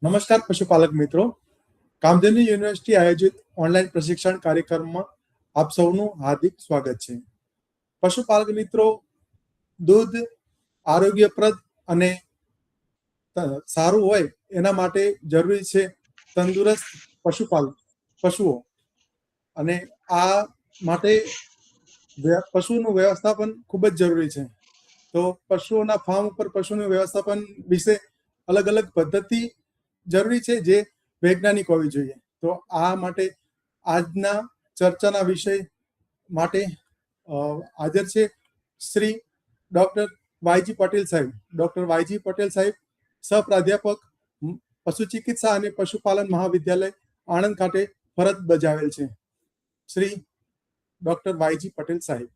નમસ્કાર પશુપાલક મિત્રો. કામધેનુ યુનિવર્સિટી આયોજિત ઓનલાઈન પ્રશિક્ષણ કાર્યક્રમમાં આપ સૌનું હાર્દિક સ્વાગત છે. પશુપાલક મિત્રો, દૂધ આરોગ્યપ્રદ અને સારું હોય એના માટે જરૂરી છે તંદુરસ્ત પશુઓ, અને આ માટે પશુનું વ્યવસ્થાપન ખૂબ જ જરૂરી છે. તો પશુઓના ફાર્મ ઉપર પશુનું વ્યવસ્થાપન વિશે અલગ અલગ પદ્ધતિ જરૂરી છે જે વૈજ્ઞાનિક હોવી જોઈએ. તો આ માટે આજના ચર્ચાના વિષય માટે હાજર છે શ્રી ડૉક્ટર વાયજી પટેલ સાહેબ. ડૉક્ટર વાયજી પટેલ સાહેબ સહપ્રાધ્યાપક પશુ ચિકિત્સા અને પશુપાલન મહાવિદ્યાલય આણંદ ખાતે ફરજ બજાવેલ છે. શ્રી ડૉક્ટર વાયજી પટેલ સાહેબ.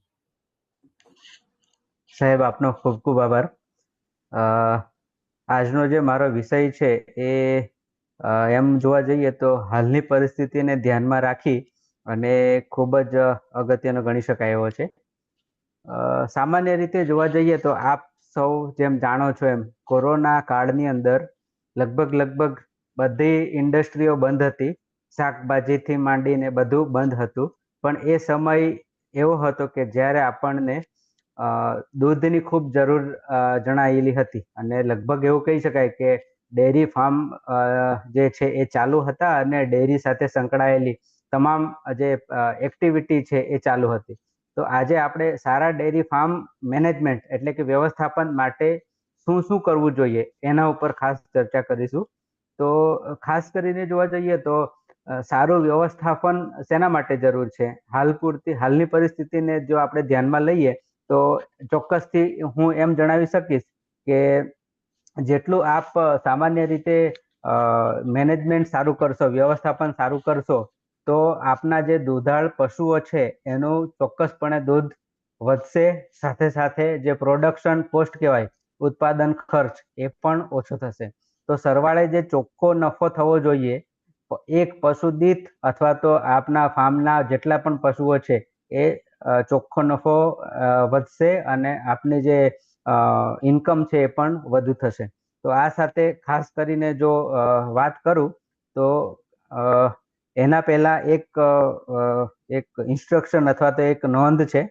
સાહેબ, આપનો ખૂબ ખૂબ આભાર. આજનો જે મારો વિષય છે એ એમ જોવા જઈએ તો હાલની પરિસ્થિતિને ધ્યાનમાં રાખી અને ખૂબ જ અગત્યનો ગણી શકાય એવો છે. સામાન્ય રીતે જોવા જઈએ તો આપ સૌ જેમ જાણો છો એમ કોરોના કાળની અંદર લગભગ બધી ઇન્ડસ્ટ્રીઓ બંધ હતી. શાકભાજીથી માંડીને બધું બંધ હતું. પણ એ સમય એવો હતો કે જ્યારે આપણને દૂધની ખૂબ જરૂર જણાયેલી હતી, અને લગભગ એવું કહી શકાય કે ડેરી ફાર્મ જે છે એ ચાલુ હતા અને ડેરી સાથે સંકળાયેલી તમામ જે એક્ટિવિટી છે એ ચાલુ હતી. તો આજે આપણે સારા ડેરી ફાર્મ મેનેજમેન્ટ એટલે કે વ્યવસ્થાપન માટે શું શું કરવું જોઈએ એના ઉપર ખાસ ચર્ચા કરીશું. તો ખાસ કરીને જોવા જઈએ તો સારું વ્યવસ્થાપન શેના માટે જરૂર છે? હાલની પરિસ્થિતિને જો આપણે ધ્યાનમાં લઈએ તો ચોક્કસથી હું એમ જણાવી શકીશ કે જેટલું આપ સામાન્ય રીતે મેનેજમેન્ટ સારું કરશો, વ્યવસ્થાપન સારું કરશો, તો આપના જે દૂધાળ પશુઓ છે એનું ચોક્કસપણે દૂધ વધશે. સાથે સાથે જે પ્રોડક્શન કોસ્ટ કહેવાય, ઉત્પાદન ખર્ચ, એ પણ ઓછો થશે. તો સરવાળે જે ચોખ્ખો નફો થવો જોઈએ એક પશુ દીઠ અથવા તો આપના ફાર્મના જેટલા પણ પશુઓ છે એ ચોખ્ખો નફો વધશે અને આપની જે ઇન્કમ છે એ પણ વધુ થશે. તો આ સાથે ખાસ કરીને જો વાત કરું તો એના પહેલા એક ઇન્સ્ટ્રક્શન અથવા તો એક નોંધ છે.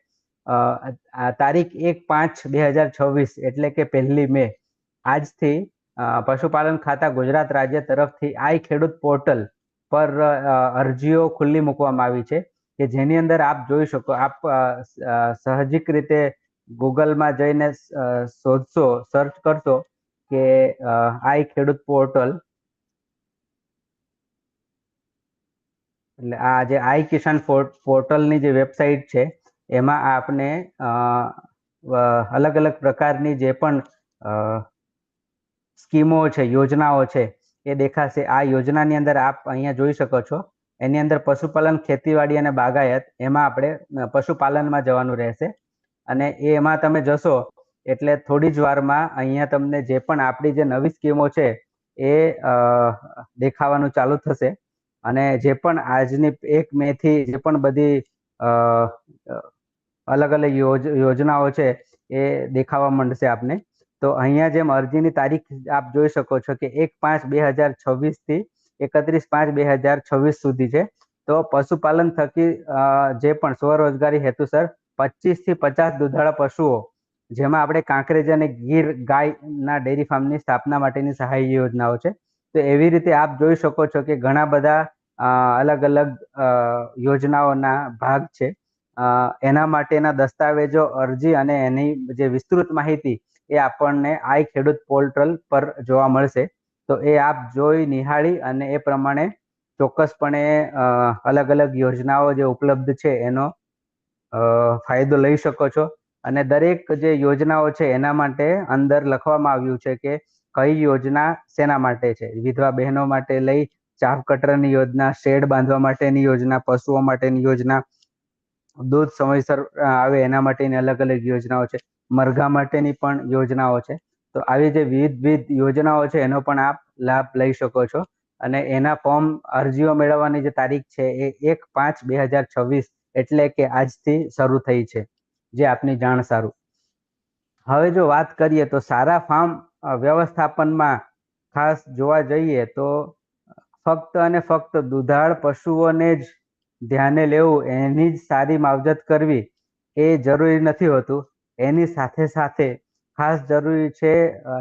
તારીખ 1/5/2026 એટલે કે 1 મે આજથી પશુપાલન ખાતા ગુજરાત રાજ્ય તરફથી આઈ ખેડૂત પોર્ટલ પર અરજીઓ ખુલ્લી મૂકવામાં આવી છે, કે જેની અંદર આપ જોઈ શકો. આપ સાહજિક રીતે ગૂગલમાં જઈને શોધશો, સર્ચ કરશો કે આઈ ખેડૂત પોર્ટલ, એટલે આ જે આઈ કિસાન પોર્ટલની જે વેબસાઇટ છે એમાં આપને અલગ અલગ પ્રકારની જે પણ સ્કીમો છે, યોજનાઓ છે એ દેખાશે. આ યોજનાની અંદર આપ અહીંયા જોઈ શકો છો. એની અંદર પશુપાલન, ખેતીવાડી અને બાગાયત, એમાં આપણે પશુપાલનમાં જવાનું રહેશે. અને એમાં તમે જશો એટલે થોડી જ વારમાં અહીંયા તમને જે પણ આપણી જે નવી સ્કીમો છે એ દેખાવાનું ચાલુ થશે. અને જે પણ આજની 1 મે થી જે પણ બધી અલગ અલગ યોજનાઓ છે એ દેખાવા માંડશે આપને. તો અહીંયા જેમ અરજીની તારીખ આપ જોઈ શકો છો કે 1/5/2026 થી 31/5/2026 સુધી છે. તો પશુપાલન થકી જે પણ સ્વરોજગારી હેતુસર 25 થી 50 દુધાળા પશુઓ, જેમાં આપણે કાંકરેજ અને ગીર ગાયના ડેરી ફાર્મની સ્થાપના માટેની સહાય યોજનાઓ છે. તો એવી રીતે આપ જોઈ શકો છો કે ઘણા બધા અલગ અલગ યોજનાઓના ભાગ છે. એના માટેના દસ્તાવેજો, અરજી અને એની જે વિસ્તૃત માહિતી એ આપણને આઈ ખેડૂત પોર્ટલ પર જોવા મળશે. તો એ આપ જોઈ નિહાળી અને એ પ્રમાણે ચોક્કસપણે અલગ અલગ યોજનાઓ જે ઉપલબ્ધ છે એનો ફાયદો લઈ શકો છો. અને દરેક જે યોજનાઓ છે એના માટે અંદર લખવામાં આવ્યું છે કે કઈ યોજના શેના માટે છે. વિધવા બહેનો માટે લઈ ચાફ કટરની યોજના, શેડ બાંધવા માટેની યોજના, પશુઓ માટેની યોજના, દૂધ સમયસર આવે એના માટેની અલગ અલગ યોજનાઓ છે, મરઘા માટેની પણ યોજનાઓ છે. તો આવી જે વિવિધ યોજનાઓ છે એનો પણ આપ લાભ લઈ શકો છો. અને એના ફોર્મ, અરજીઓ મેળવવાની જે તારીખ છે એ 1/5/2026 એટલે કે આજથી શરૂ થઈ છે, જે આપની જાણ સારું. હવે જો વાત કરીએ તો સારા ફાર્મ વ્યવસ્થાપનમાં ખાસ જોવા જઈએ તો ફક્ત અને ફક્ત દુધાળ પશુઓને જ ધ્યાને લેવું, એની જ સારી માવજત કરવી એ જરૂરી નથી હોતું. એની સાથે સાથે ખાસ જરૂરી છે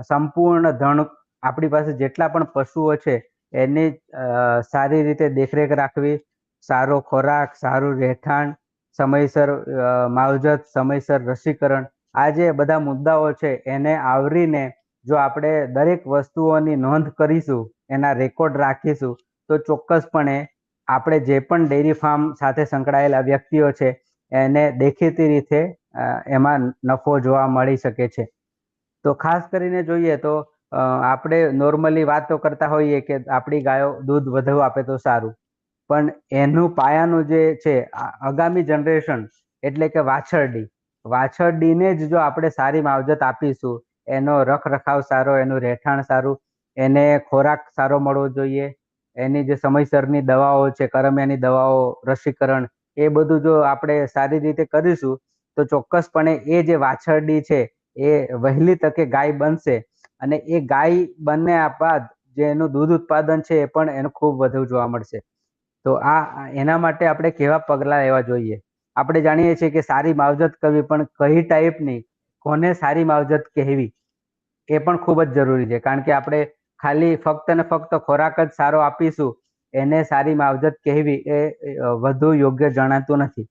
સંપૂર્ણ ધણ આપણી પાસે જેટલા પણ પશુઓ છે એની સારી રીતે દેખરેખ રાખવી, સારો ખોરાક, સારું રહેઠાણ, સમયસર માવજત, સમયસર રસીકરણ, આ જે બધા મુદ્દાઓ છે એને આવરીને જો આપણે દરેક વસ્તુઓની નોંધ કરીશું, એના રેકોર્ડ રાખીશું, તો ચોક્કસપણે આપણે જે પણ ડેરી ફાર્મ સાથે સંકળાયેલા વ્યક્તિઓ છે એને દેખીતી રીતે એમાં નફો જોવા મળી શકે છે. તો ખાસ કરીને જોઈએ તો આપણે નોર્મલી વાતો કરતા હોઈએ કે આપણી ગાયો દૂધ વધુ આપે તો સારું, પણ એનું પાયાનું જે છે આગામી જનરેશન એટલે કે વાછરડીને જ જો આપણે સારી માવજત આપીશું, એનો રખરખાવ સારો, એનું રહેઠાણ સારું, એને ખોરાક સારો મળવો જોઈએ, એની જે સમયસરની દવાઓ છે, કરમિયાની દવાઓ, રસીકરણ, એ બધું જો આપણે સારી રીતે કરીશું તો ચોક્કસપણે એ જે વાછરડી છે એ વહેલી તકે ગાય બનશે, અને એ ગાય બન્યા બાદ જે એનું દૂધ ઉત્પાદન છે એ પણ એનું ખૂબ વધુ જોવા મળશે. તો એના માટે આપણે કેવા પગલાં લેવા જોઈએ? આપણે જાણીએ છીએ કે સારી માવજત કરવી, પણ કઈ ટાઈપની, કોને સારી માવજત કહેવી એ પણ ખૂબ જ જરૂરી છે. કારણ કે આપણે ખાલી ફક્ત ને ફક્ત ખોરાક જ સારો આપીશું, એને સારી માવજત કહેવી એ વધુ યોગ્ય જણાતું નથી.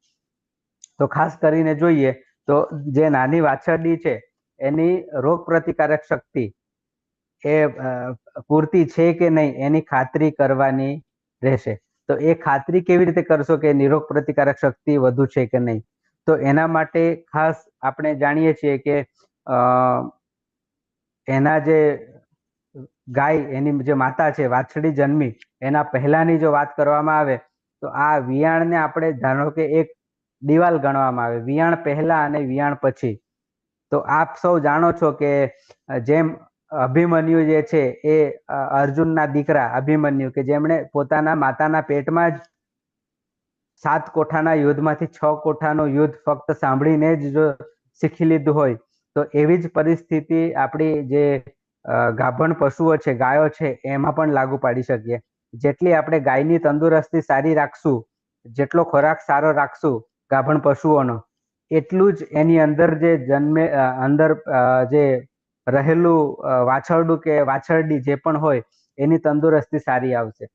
તો ખાસ કરીને જોઈએ તો જે નાની વાછરડી છે એની રોગ પ્રતિકારક શક્તિ એ પૂરતી છે કે નહીં એની ખાતરી કરવાની રહેશે. તો એ ખાતરી કેવી રીતે કરશો કે નિરોગ પ્રતિકારક શક્તિ વધુ છે કે નહીં? તો એના માટે ખાસ આપણે જાણીએ છીએ કે એના જે ગાય, એની જે માતા છે, વાછડી જન્મી એના પહેલાની જો વાત કરવામાં આવે તો આ વિયાણને આપણે ધારો કે એક દિવાલ ગણવામાં આવે, વિયાણ પહેલા અને વિયાણ પછી. તો આપ સૌ જાણો છો કે જેમ અભિમન્યુ જે છે એ અર્જુનના દીકરા અભિમન્યુ, કે જેમણે પોતાના માતાના પેટમાં જ 7 કોઠાના યુદ્ધમાંથી 6 કોઠાનું યુદ્ધ ફક્ત સાંભળીને જ જો શીખી લીધું હોય, તો એવી જ પરિસ્થિતિ આપણી જે ગાભણ પશુઓ છે, ગાયો છે, એમાં પણ લાગુ પાડી શકીએ. જેટલી આપણે ગાયની તંદુરસ્તી સારી રાખશું, જેટલો ખોરાક સારો રાખશું ગાભણ પશુઓનો, એટલું જ એની અંદર જે અંદર જે રહેલું વાછરડું કે વાછરડી જે પણ હોય એની તંદુરસ્તી સારી આવશે.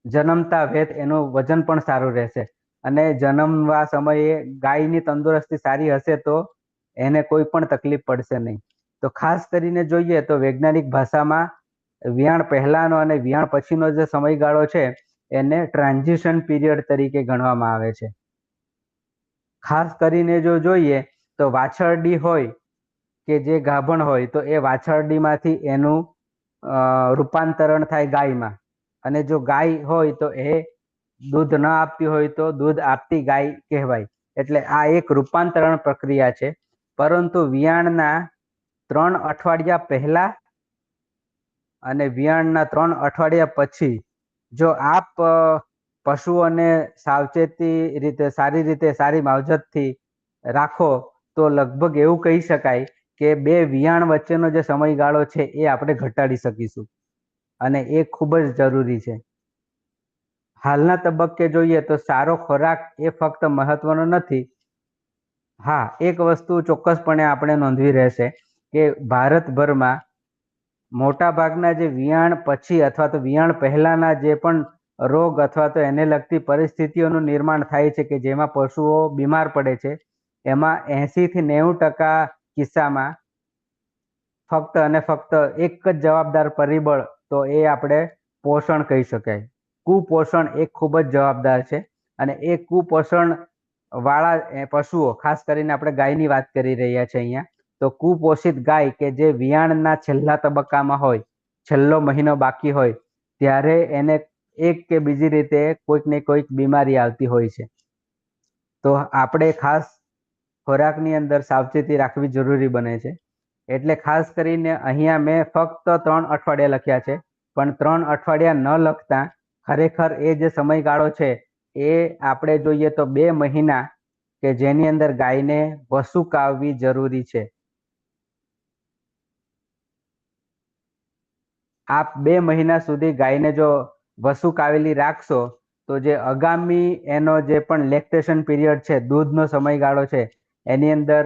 જન્મતા વેત એનું વજન પણ સારું રહેશે, અને જન્મવા સમયે ગાયની તંદુરસ્તી સારી હશે તો એને કોઈ પણ તકલીફ પડશે નહીં. તો ખાસ કરીને જોઈએ તો વૈજ્ઞાનિક ભાષામાં વિયાણ પહેલાનો અને વિયાણ પછીનો જે સમયગાળો છે એને ટ્રાન્ઝિશન પીરિયડ તરીકે ગણવામાં આવે છે. ખાસ કરીને જો જોઈએ તો વાછરડી હોય કે જે ગાભણ હોય તો એ વાછરડીમાંથી એનું રૂપાંતરણ થાય ગાયમાં, અને જો ગાય હોય તો એ દૂધ ન આપતી હોય તો દૂધ આપતી ગાય કહેવાય. એટલે આ એક રૂપાંતરણ પ્રક્રિયા છે. પરંતુ વિયાણના 3 અઠવાડિયા પહેલા અને વિયાણના 3 અઠવાડિયા પછી જો આપ પશુઓને સાવચેતી રીતે, સારી માવજતથી રાખો તો લગભગ એવું કહી શકાય કે 2 વિયાણ વચ્ચેનો જે સમયગાળો છે એ આપણે ઘટાડી શકીશું, અને એ ખૂબ જ જરૂરી છે. હાલના તબક્કે જોઈએ તો સારો ખોરાક એ ફક્ત મહત્વનો નથી. હા, એક વસ્તુ ચોક્કસપણે આપણે નોંધવી રહેશે કે ભારતભરમાં મોટા ભાગના જે વિયાણ પછી અથવા તો વિયાણ પહેલાના જે પણ રોગ અથવા તો એને લગતી પરિસ્થિતિઓનું નિર્માણ થાય છે કે જેમાં પશુઓ બીમાર પડે છે, એમાં 80 થી 90% કિસ્સામાં ફક્ત અને ફક્ત એક જ જવાબદાર પરિબળ, તો એ આપણે પોષણ કહી શકાય. કુપોષણ એ ખૂબ જ જવાબદાર છે, અને એ કુપોષણ વાળા પશુઓ, ખાસ કરીને આપણે ગાયની વાત કરી રહ્યા છીએ અહીંયા, તો કુપોષિત ગાય કે જે વિયાણના છેલ્લા તબક્કામાં હોય, છેલ્લો મહિનો બાકી હોય, ત્યારે એને એક કે બીજી રીતે કોઈક ને કોઈક બીમારી આવતી હોય છે. તો આપણે ખાસ ખોરાકની અંદર સાવચેતી રાખવી જરૂરી બને છે. એટલે ખાસ કરીને અહીંયા મેં ફક્ત 3 અઠવાડિયા લખ્યા છે, પણ 3 અઠવાડિયા ન લખતા ખરેખર એ જે સમયગાળો છે એ આપણે જોઈએ તો 2 મહિના કે જેની અંદર ગાયને વસુકાવવી જરૂરી છે. આપ 2 મહિના સુધી ગાયને જો વસુકાવેલી રાખશો તો જે આગામી એનો જે પણ લેક્ટેશન પીરિયડ છે, દૂધનો સમયગાળો છે, એની અંદર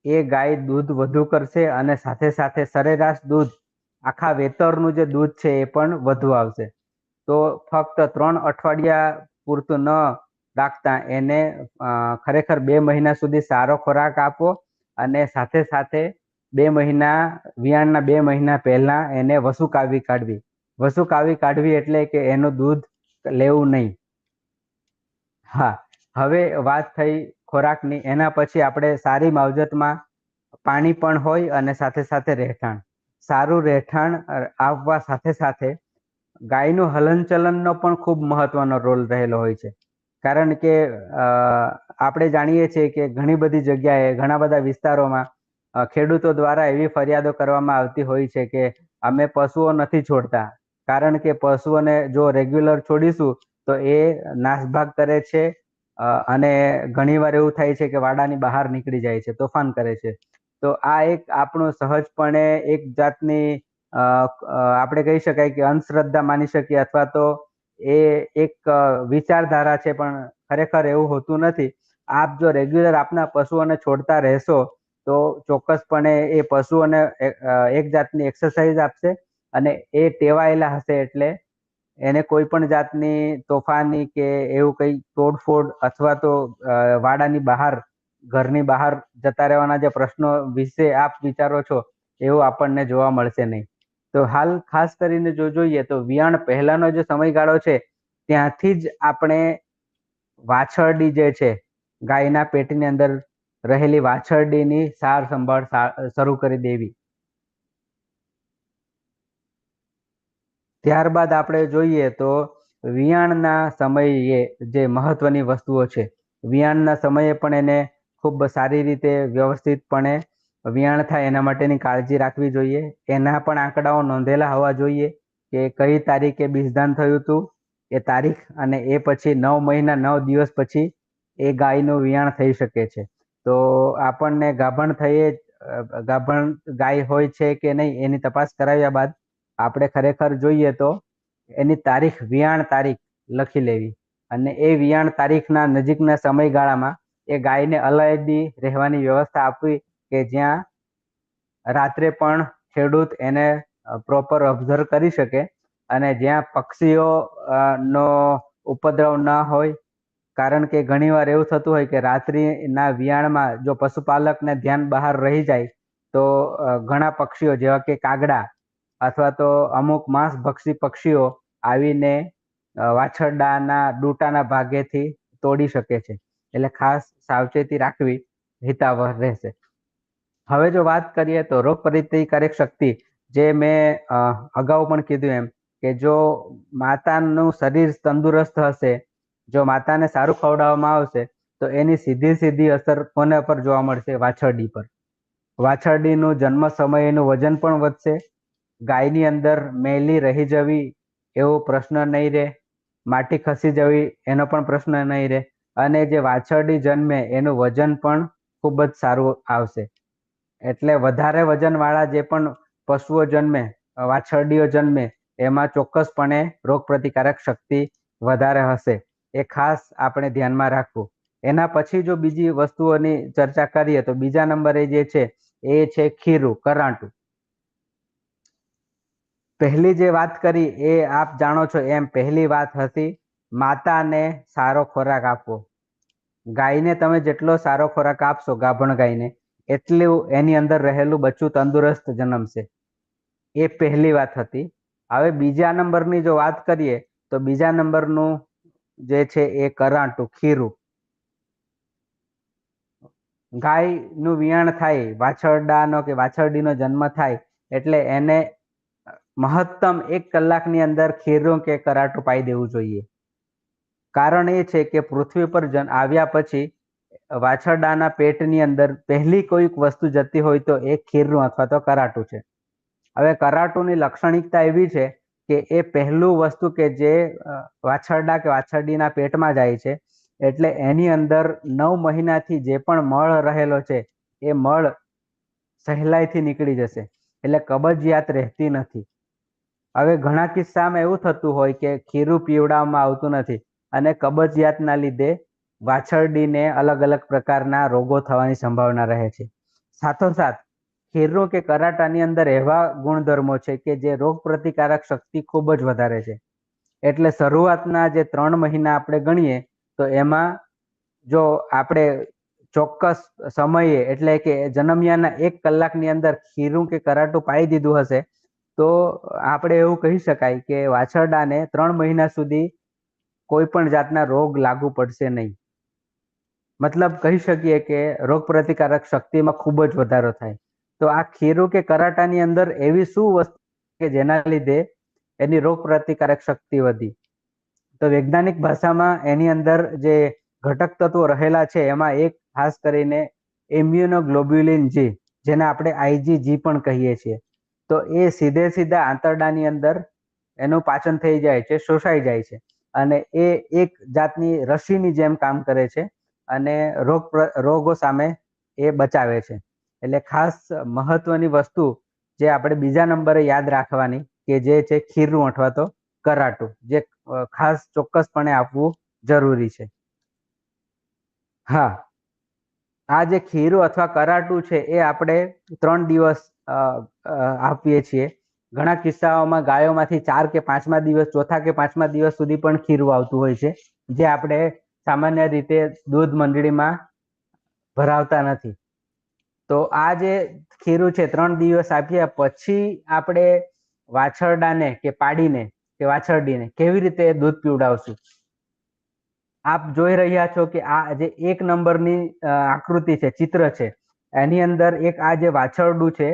એ ગાય દૂધ વધુ કરશે અને સાથે સાથે સરેરાશ દૂધ આખા વેતરનું જે દૂધ છે એ પણ વધુ આવશે. તો ફક્ત 3 અઠવાડિયા પૂરતું ન રાખતા એને ખરેખર 2 મહિના સુધી સારો ખોરાક આપો અને સાથે સાથે 2 મહિના વિયાણના 2 મહિના પહેલા એને વસુકાવી કાઢવી. વસુકાવી કાઢવી એટલે કે એનું દૂધ લેવું નહીં. હા, હવે વાત થઈ ખોરાકની. એના પછી આપણે સારી માવજતમાં પાણી પણ હોય અને સાથે સાથે રહેઠાણ. સારું રહેઠાણ આવવા સાથે સાથે ગાયનું હલનચલનનો પણ ખૂબ મહત્વનો રોલ રહેલો હોય છે. કારણ કે આપણે જાણીએ છીએ કે ઘણી બધી જગ્યાએ, ઘણા બધા વિસ્તારોમાં ખેડૂતો દ્વારા એવી ફરિયાદો કરવામાં આવતી હોય છે કે અમે પશુઓ નથી છોડતા, કારણ કે પશુઓને જો રેગ્યુલર છોડીશું તો એ નાસભાગ કરે છે અને ઘણીવાર એવું થાય છે કે વાડાની બહાર નીકળી જાય છે, તોફાન કરે છે. તો આ એક આપણું સહજપણે એક જાતની આપણે કહી શકાય કે અંધશ્રદ્ધા માની શકીએ, અથવા તો એ એક વિચારધારા છે, પણ ખરેખર એવું હોતું નથી. આપ જો રેગ્યુલર આપના પશુઓને છોડતા રહેશો તો ચોક્કસપણે એ પશુઓને એક જાતની એક્સરસાઇઝ આપશે અને એ ટેવાયેલા હશે એટલે એને કોઈ પણ જાતની તોફાની કે એવું કંઈ તોડફોડ અથવા તો વાડાની બહાર, ઘરની બહાર જતા રહેવાના જે પ્રશ્નો વિશે આપ વિચારો છો એવું આપણને જોવા મળશે નહીં. તો હાલ ખાસ કરીને જો જોઈએ તો વિયાણ પહેલાનો જે સમયગાળો છે ત્યાંથી જ આપણે વાછરડી જે છે, ગાયના પેટની અંદર રહેલી વાછરડીની સાર સંભાળ શરૂ કરી દેવી. ત્યારબાદ આપણે જોઈએ તો વિયાણના સમયે જે મહત્વની વસ્તુઓ છે, વિયાણના સમયે પણ એને ખૂબ સારી રીતે વ્યવસ્થિતપણે વિયાણ થાય એના માટેની કાળજી રાખવી જોઈએ. એના પણ આંકડાઓ નોંધેલા હોવા જોઈએ કે કઈ તારીખે બીજદાન થયું હતું એ તારીખ, અને એ પછી 9 મહિના 9 દિવસ પછી એ ગાયનું વિયાણ થઈ શકે છે. તો આપણને ગાભણ ગાય હોય છે કે નહીં એની તપાસ કરાવ્યા બાદ આપણે ખરેખર જોઈએ તો એની તારીખ, વિયાણ તારીખ લખી લેવી અને એ વિયાણ તારીખના નજીકના સમયગાળામાં એ ગાયને અલાયદી રહેવાની વ્યવસ્થા આપવી કે જ્યાં રાત્રે પણ ખેડૂત એને પ્રોપર ઓબ્ઝર્વ કરી શકે અને જ્યાં પક્ષીઓ નો ઉપદ્રવ ન હોય. કારણ કે ઘણીવાર એવું થતું હોય કે રાત્રિના વિયાણમાં જો પશુપાલકને ધ્યાન બહાર રહી જાય તો ઘણા પક્ષીઓ જેવા કે કાગડા અથવા તો અમુક માંસભક્ષી પક્ષીઓ આવીને વાછરડાના ડૂટાના ભાગેથી તોડી શકે છે. એટલે ખાસ સાવચેતી રાખવી હિતાવહ રહેશે. હવે જો વાત કરીએ તો રોગ પ્રતિકારક શક્તિ, જે મેં અગાઉ પણ કીધું એમ કે જો માતાનું શરીર તંદુરસ્ત હશે, જો માતાને સારું ખવડાવવામાં આવશે તો એની સીધી અસર કોના પર જોવા મળશે? વાછરડી પર. વાછરડીનું જન્મ સમયેનું વજન પણ વધશે. ગાયની અંદર મેલી રહી જવી એવો પ્રશ્ન નહીં રહે. માટી ખસી જવી એનો પણ પ્રશ્ન નહીં રહે. અને જે વાછરડી જન્મે એનું વજન પણ ખૂબ જ સારું આવશે. એટલે વધારે વજનવાળા જે પણ પશુઓ જન્મે, વાછરડીઓ જન્મે, એમાં ચોક્કસપણે રોગ પ્રતિકારક શક્તિ વધારે હશે. એ ખાસ આપણે ધ્યાનમાં રાખવું. એના પછી જો બીજી વસ્તુઓની ચર્ચા કરીએ તો બીજા નંબરે જે છે એ છે ખીરું, કરાંટું. પહેલી જે વાત કરી એ આપ જાણો છો એમ પહેલી વાત હતી માતાને સારો ખોરાક આપવો. ગાયને તમે જેટલો સારો ખોરાક આપશો, ગાભણ ગાયને, એટલું એની અંદર રહેલું બચ્ચું તંદુરસ્ત જન્મશે. એ પહેલી વાત હતી. હવે બીજા નંબરની જો વાત કરીએ તો બીજા નંબરનું જે છે એ કરાંટું, ખીરું. ગાયનું વિયાણ થાય, વાછરડાનો કે વાછરડીનો જન્મ થાય એટલે એને મહત્તમ 1 કલાકની અંદર ખીરું કે કરાંટું પાઈ દેવું જોઈએ. કારણ એ છે કે પૃથ્વી પર આવ્યા પછી વાછરડાના પેટની અંદર પહેલી કોઈક વસ્તુ જતી હોય તો એ ખીરું અથવા તો કરાંટું છે. હવે કરાંટુની લાક્ષણિકતા એવી છે કે એ પહેલું વસ્તુ કે જે વાછરડા કે વાછરડીના પેટમાં જાય છે એટલે એની અંદર 9 મહિનાથી જે પણ મળ રહેલો છે એ મળ સહેલાઈથી નીકળી જશે. એટલે કબજિયાત રહેતી નથી. હવે ઘણા કિસ્સામાં એવું થતું હોય કે ખીરું પીવડાવવામાં આવતું નથી અને કબજિયાતના લીધે વાછરડીને અલગ અલગ પ્રકારના રોગો થવાની સંભાવના રહે છે. સાથોસાથ ખીરું કે કરાટાની અંદર એવા ગુણધર્મો છે કે જે રોગ પ્રતિકારક શક્તિ ખૂબ જ વધારે છે. એટલે શરૂઆતના જે 3 મહિના આપણે ગણીએ તો એમાં જો આપણે ચોક્કસ સમયે એટલે કે જન્મ્યાના 1 કલાકની અંદર ખીરું કે કરાટું પાઈ દીધું હશે તો આપણે એવું કહી શકાય કે વાછરડાને 3 મહિના સુધી કોઈ પણ જાતના રોગ લાગુ પડશે નહીં. મતલબ કહી શકીએ કે રોગ પ્રતિકારક શક્તિમાં ખૂબ જ વધારો થાય. તો આ ખીરું કે કરાટાની અંદર એવી શું વસ્તુ કે જેના લીધે એની રોગ પ્રતિકારક શક્તિ વધી? તો વૈજ્ઞાનિક ભાષામાં એની અંદર જે ઘટક તત્વો રહેલા છે એમાં એક ખાસ કરીને ઇમ્યુનોગ્લોબ્યુલિન જી, જેને આપણે IgG પણ કહીએ છીએ. તો એ સીધા આંતરડાની અંદર એનું પાચન થઈ જાય છે, શોષાઈ જાય છે અને એ એક જાતની રસીની જેમ કામ કરે છે અને રોગો સામે એ બચાવે છે. એટલે ખાસ મહત્વની વસ્તુ જે આપણે બીજા નંબરે યાદ રાખવાની કે જે છે ખીરું અથવા તો કરાટું, જે ખાસ ચોક્કસપણે આપવું જરૂરી છે. હા, આ જે ખીરું અથવા કરાટું છે એ આપણે 3 દિવસ આપીએ છીએ. ઘણા કિસ્સાઓમાં ગાયોમાંથી 4 કે 5મા દિવસ, ચોથા કે 5મા દિવસ સુધી પણ ખીરું આવતું હોય છે, જે આપણે સામાન્ય રીતે દૂધ મંડળીમાં ભરાવતા નથી. તો આ જે ખીરું છે 3 દિવસ આપ્યા પછી આપણે વાછરડાને કે પાડીને કે વાછરડીને કેવી રીતે દૂધ પીવડાવશું? આપ જોઈ રહ્યા છો કે આ જે 1 નંબરની આકૃતિ છે, ચિત્ર છે, એની અંદર એક આ જે વાછરડું છે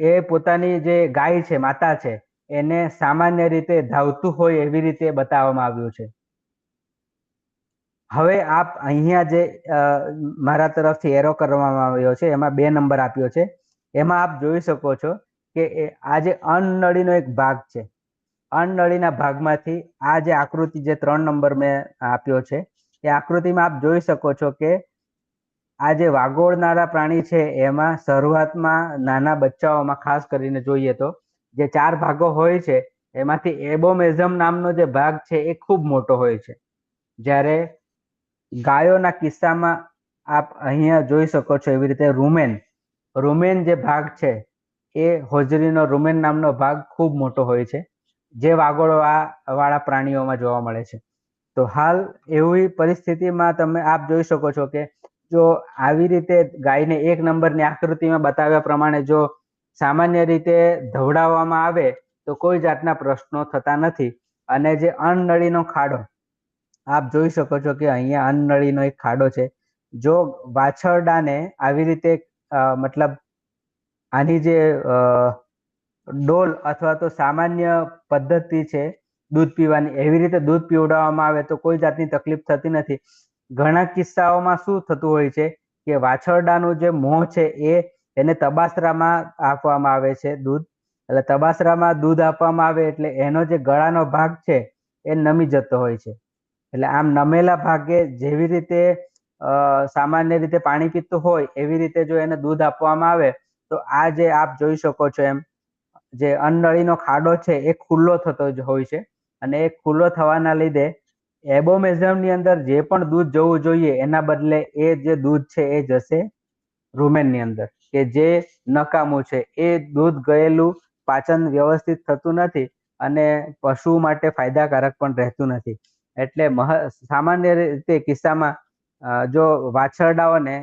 એ પોતાની જે ગાય છે, માતા છે, એને સામાન્ય રીતે ધાવતું હોય એવી રીતે બતાવવામાં આવ્યું છે. હવે આપ અહીંયા જે મારા તરફથી એરો કરવામાં આવ્યો છે એમાં 2 નંબર આપ્યો છે. એમાં આપ જોઈ શકો છો કે આ જે અન્નનળીનો એક ભાગ છે, અન્નનળીના ભાગમાંથી આ જે આકૃતિ જે 3 નંબર મેં આપ્યો છે એ આકૃતિમાં આપ જોઈ શકો છો કે આ જે વાગોળનારા પ્રાણી છે એમાં શરૂઆતમાં નાના બચ્ચાઓમાં ખાસ કરીને જોઈએ તો જે 4 ભાગો હોય છે એમાંથી એબોમેઝમ નામનો જે ભાગ છે એ ખૂબ મોટો હોય છે. જ્યારે ગાયોના કિસ્સામાં આપ અહીંયા જોઈ શકો છો એવી રીતે રૂમેન જે ભાગ છે એ હોજરીનો રૂમેન નામનો ભાગ ખૂબ મોટો હોય છે, જે વાગોળો વાળા પ્રાણીઓમાં જોવા મળે છે. તો હાલ એવી પરિસ્થિતિમાં આપ જોઈ શકો છો કે જો આવી રીતે ગાયને 1 નંબરની આકૃતિમાં બતાવ્યા પ્રમાણે જો સામાન્ય રીતે ધવડાવવામાં આવે તો કોઈ જાતના પ્રશ્નો થતા નથી. અને જે અન્નનળીનો ખાડો આપ જોઈ શકો છો કે અહીંયા અન્નનળીનો એક ખાડો છે. જો વાછરડાને આવી રીતે મતલબ આની જે ડોલ અથવા તો સામાન્ય પદ્ધતિ છે દૂધ પીવાની, એવી રીતે દૂધ પીવડાવવામાં આવે તો કોઈ જાતની તકલીફ થતી નથી. ઘણા કિસ્સાઓમાં શું થતું હોય છે કે વાછરડાનું જે મોં છે એને તબાસરામાં આપવામાં આવે છે દૂધ. એટલે તબાસરામાં દૂધ આપવામાં આવે એટલે એનો જે ગળાનો ભાગ છે એ નમી જતો હોય છે. એટલે આમ નમેલા ભાગે જેવી રીતે સામાન્ય રીતે પાણી પીતું હોય એવી રીતે જો એને દૂધ આપવામાં આવે તો આ જે આપ જોઈ શકો છો એમ જે અન્નનળીનો ખાડો છે એ ખુલ્લો થતો જ હોય છે અને એ ખુલ્લો થવાના લીધે એબોમેઝમની અંદર જે પણ દૂધ જવું જોઈએ એના બદલે એ જે દૂધ છે એ જશે રૂમેનની અંદર, કે જે નકામું છે. એ દૂધ ગયેલું પાચન વ્યવસ્થિત થતું નથી અને પશુ માટે ફાયદાકારક પણ રહેતું નથી. એટલે સામાન્ય રીતે કિસ્સામાં જો વાછરડાઓને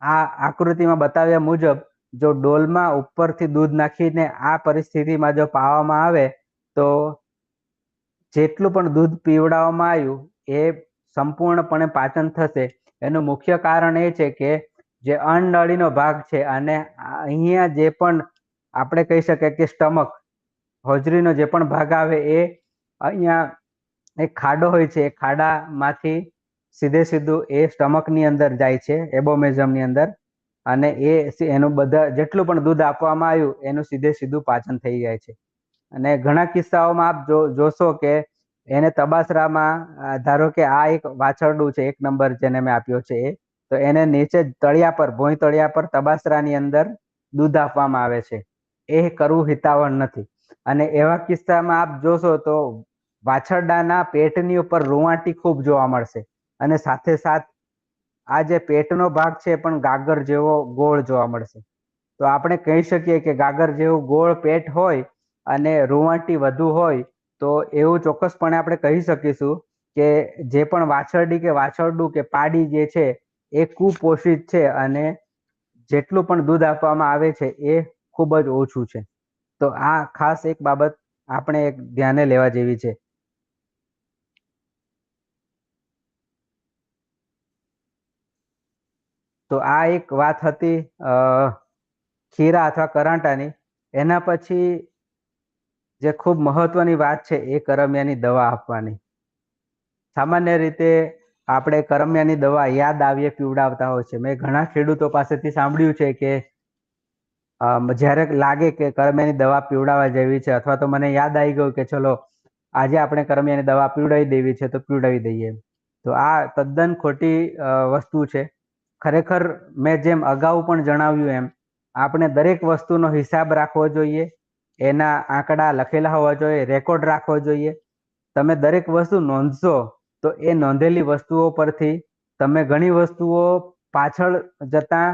આ આકૃતિમાં બતાવ્યા મુજબ જો ડોલમાં ઉપરથી દૂધ નાખીને આ પરિસ્થિતિમાં જો પાવામાં આવે તો જેટલું પણ દૂધ પીવડાવવામાં આવ્યું એ સંપૂર્ણપણે પાચન થશે. એનું મુખ્ય કારણ એ છે કે જે અન્નનળીનો ભાગ છે અને અહીંયા જે પણ આપણે કહી શકીએ કે સ્ટમક, હોજરીનો જે પણ ભાગ આવે એ અહીંયા એક ખાડો હોય છે, એ ખાડામાંથી સીધું એ સ્ટમકની અંદર જાય છે, એબોમેઝમની અંદર, અને એનું જેટલું પણ દૂધ આપવામાં આવ્યું એનું સીધું પાચન થઈ જાય છે. અને ઘણા કિસ્સાઓમાં આપ જોશો કે એને તબાસરામાં ધારો કે આ એક વાછરડું છે 1 નંબર જેને મેં આપ્યો છે તો એને નીચે તળિયા પર, ભોંય તળિયા પર તબાસરાની અંદર દૂધ આપવામાં આવે છે એ કરવું હિતાવહ નથી. અને એવા કિસ્સામાં આપ જોશો તો વાછરડાના પેટની ઉપર રૂંવાટી ખૂબ જોવા મળશે, અને સાથે સાથ આ જે પેટનો ભાગ છે પણ ગાગર જેવો ગોળ જોવા મળશે. તો આપણે કહી શકીએ કે ગાગર જેવું ગોળ પેટ હોય અને રૂંવાટી વધુ હોય તો એવું ચોક્કસપણે આપણે કહી શકીશું કે જે પણ વાછરડી કે વાછરડું કે પાડી જે છે એ કુપોષિત છે, અને જેટલું પણ દૂધ આપવામાં આવે છે એ ખૂબ જ ઓછું છે. તો આ ખાસ એક બાબત આપણે એક ધ્યાને લેવા જેવી છે. તો આ એક વાત હતી ખીરા અથવા કરાંટાની. એના પછી જે ખૂબ મહત્વની વાત છે એ કરમિયાની દવા આપવાની. સામાન્ય રીતે આપણે કરમિયાની દવા યાદ આવીએ પીવડાવતા હોય છે. મેં ઘણા ખેડૂતો પાસેથી સાંભળ્યું છે કે જ્યારે લાગે કે કરમિયાની દવા પીવડાવવા જેવી છે, અથવા તો મને યાદ આવી ગયું કે ચલો આજે આપણે કરમિયાની દવા પીવડાવી દેવી છે તો પીવડાવી દઈએ. તો આ તદ્દન ખોટી વસ્તુ છે. ખરેખર મેં જેમ અગાઉ પણ જણાવ્યું એમ આપણે દરેક વસ્તુનો હિસાબ રાખવો જોઈએ, એના આંકડા લખેલા હોવા જોઈએ, રેકોર્ડ રાખવો જોઈએ. તમે દરેક વસ્તુ નોંધશો તો એ નોંધેલી વસ્તુઓ પરથી તમે ઘણી વસ્તુઓ પાછળ જતા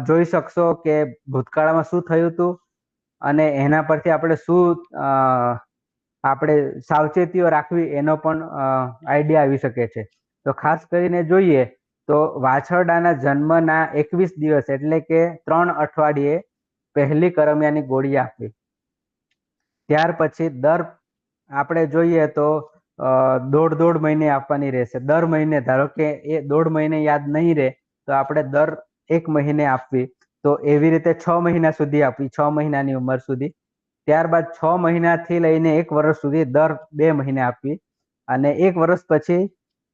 જોઈ શકશો કે ભૂતકાળમાં શું થયું હતું, અને એના પરથી આપણે શું આપણે સાવચેતીઓ રાખવી એનો પણ આઈડિયા આવી શકે છે. તો ખાસ કરીને જોઈએ તો વાછરડાના જન્મના 21 દિવસ એટલે કે 3 અઠવાડિયે પહેલી કરમિયાની ગોળી આપવી. ત્યાર પછી આપણે જોઈએ તો દોઢ મહિને આપવાની રહેશે. દર મહિને, ધારો કે એ 1.5 મહિને યાદ નહીં રહે તો આપણે દર 1 મહિને આપવી. તો એવી રીતે 6 મહિના સુધી આપવી, 6 મહિનાની ઉંમર સુધી. ત્યારબાદ 6 મહિનાથી લઈને 1 વર્ષ સુધી દર 2 મહિને આપવી, અને 1 વર્ષ પછી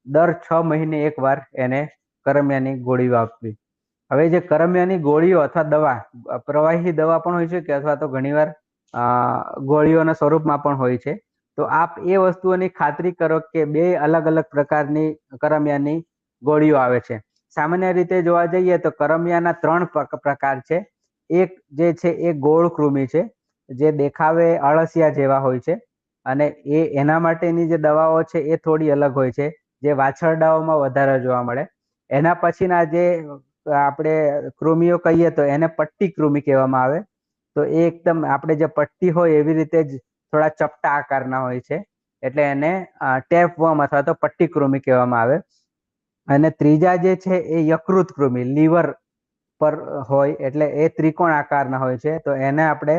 દર 6 મહિને એકવાર એને કરમિયાની ગોળીઓ આપવી. હવે જે કરમિયાની ગોળીઓ અથવા દવા પ્રવાહી દવા પણ હોય છે કે અથવા તો ઘણીવાર ગોળીઓના સ્વરૂપમાં પણ હોય છે. તો આપ એ વસ્તુઓની ખાતરી કરો કે 2 અલગ અલગ પ્રકારની કરમિયાની ગોળીઓ આવે છે. સામાન્ય રીતે જોવા જઈએ તો કરમિયાના 3 પ્રકાર છે. એક જે છે એ ગોળ કૃમિ છે, જે દેખાવે અળસિયા જેવા હોય છે, અને એના માટેની જે દવાઓ છે એ થોડી અલગ હોય છે, જે વાછરડાઓમાં વધારે જોવા મળે. એના પછીના જે આપણે કૃમિઓ કહીએ તો એને પટ્ટી કૃમિ કહેવામાં આવે. તો એ એકદમ આપણે જે પટ્ટી હોય એવી રીતે જ થોડા ચપટા આકારના હોય છે, એટલે એને ટેપવર્મ અથવા તો પટ્ટી કૃમિ કહેવામાં આવે. અને ત્રીજા જે છે એ યકૃત કૃમિ, લીવર પર હોય એટલે એ ત્રિકોણ આકારના હોય છે, તો એને આપણે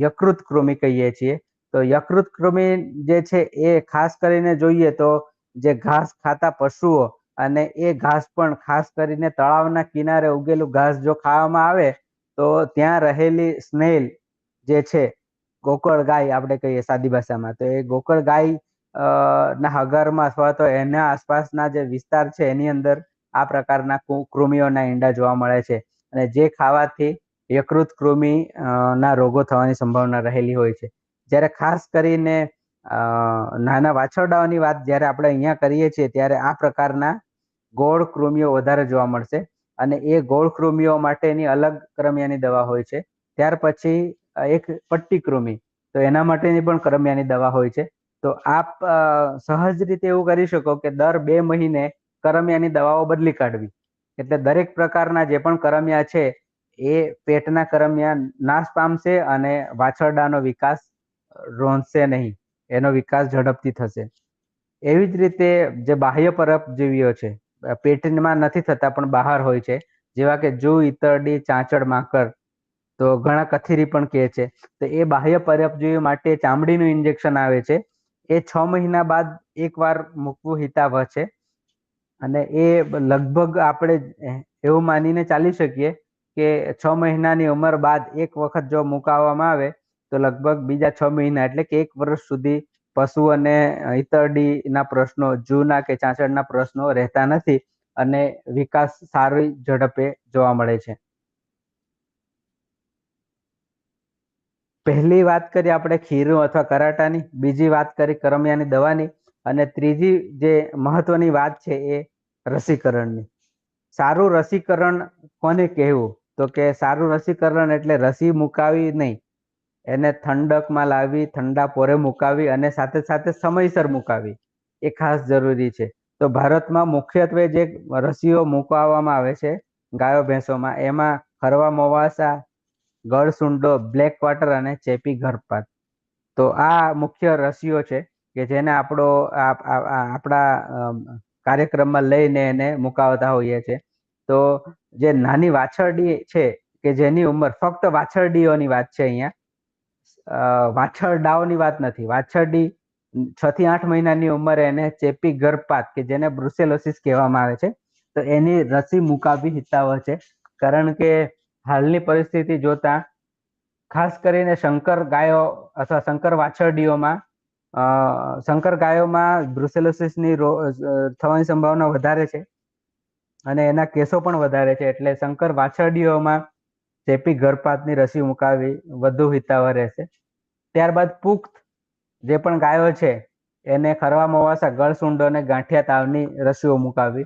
યકૃત કૃમિ કહીએ છીએ. તો યકૃત કૃમિ જે છે એ ખાસ કરીને જોઈએ તો જે ઘાસ ખાતા પશુઓ, અને એ ઘાસ પણ ખાસ કરીને તળાવના કિનારે ઉગેલું ઘાસ જો ખાવામાં આવે તો ત્યાં રહેલી સ્નેલ જે છે, ગોકળ ગાય આપણે કહીએ સાદી ભાષામાં, તો એ ગોકળ ગાય ના હગરમાં અથવા તો એના આસપાસના જે વિસ્તાર છે એની અંદર આ પ્રકારના કૃમિઓના ઈંડા જોવા મળે છે, અને જે ખાવાથી યકૃત કૃમિ ના રોગો થવાની સંભાવના રહેલી હોય છે. જ્યારે ખાસ કરીને નાના વાછરડાઓની વાત જ્યારે આપણે અહીંયા કરીએ છીએ ત્યારે આ પ્રકારના ગોળ કૃમિઓ વધારે જોવા મળશે, અને એ ગોળ કૃમિઓ માટેની અલગ કરમિયાની દવા હોય છે. ત્યાર પછી એક પટ્ટી કૃમિ, તો એના માટેની પણ કરમિયાની દવા હોય છે. તો આપ સહજ રીતે એવું કરી શકો કે દર 2 મહિને કરમિયાની દવાઓ બદલી કાઢવી. એટલે દરેક પ્રકારના જે પણ કરમિયા છે એ પેટના કરમિયા નાશ પામશે, અને વાછરડાનો વિકાસ રોંધશે નહીં, એનો વિકાસ ઝડપથી થશે. એવી જ રીતે જે બાહ્ય પરપજીવીઓ છે, પેટમાં નથી થતા પણ બહાર હોય છે, જેવા કે જૂ, ઈતરડી, ચાંચડ, માકડ, તો ઘણા કથીરી પણ કહે છે. તો એ બાહ્ય પરપજીવી માટે ચામડીનું ઇન્જેક્શન આવે છે. એ 6 મહિના બાદ એકવાર મૂકવું હિતાવહ છે, અને એ લગભગ આપણે એવું માનીને ચાલી શકીએ કે 6 મહિનાની ઉંમર બાદ એક વખત જો મુકાવવામાં આવે તો લગભગ બીજા 6 મહિના એટલે કે 1 વર્ષ સુધી પશુ અને ઈતરડીના પ્રશ્નો, જૂના કે ચાંચડના પ્રશ્નો રહેતા નથી, અને વિકાસ સારી ઝડપે જોવા મળે છે. પહેલી વાત કરી આપણે ખીરું અથવા કરાટાની, બીજી વાત કરી કરમિયાની દવાની, અને ત્રીજી જે મહત્વની વાત છે એ રસીકરણની. સારું રસીકરણ કોને કહેવું? તો કે સારું રસીકરણ એટલે રસી મુકાવી નહીં, એને ઠંડકમાં લાવી, ઠંડા પોરે મુકાવી અને સાથે સાથે સમયસર મુકાવી એ ખાસ જરૂરી છે. તો ભારતમાં મુખ્યત્વે જે રસીઓ મુકાવવામાં આવે છે ગાયો ભેંસોમાં, એમાં ખરવા મોવાસા, ગળસુંડો, બ્લેક ક્વાર્ટર અને ચેપી ગર્ભપાત. તો આ મુખ્ય રસીઓ છે કે જેને આપણા કાર્યક્રમમાં લઈને એને મુકાવતા હોઈએ છીએ. તો જે નાની વાછરડી છે કે જેની ઉંમર, ફક્ત વાછરડીઓની વાત છે અહીંયા, વાછરડાઓની વાત નથી, વાછરડી 6 થી 8 મહિનાની ઉંમરે એને ચેપી ગર્ભપાત કે જેને બ્રુસેલોસિસ કહેવામાં આવે છે, તો એની રસી મુકાવવી હિતાવહ છે. કારણ કે હાલની પરિસ્થિતિ જોતા ખાસ કરીને શંકર ગાયો અથવા શંકર વાછરડીઓમાં શંકર ગાયોમાં બ્રુસેલોસિસની થવાની સંભાવના વધારે છે અને એના કેસો પણ વધારે છે. એટલે શંકર વાછરડીઓમાં ચેપી ગર્ભપાતની રસી મુકાવવી વધુ હિતાવહ રહેશે. ત્યારબાદ પુખ્ત જે પણ ગાયો છે એને ખરવા મોવાસા, ગળસુંડો અને ગાંઠિયા તાવની રસીઓ મુકાવવી.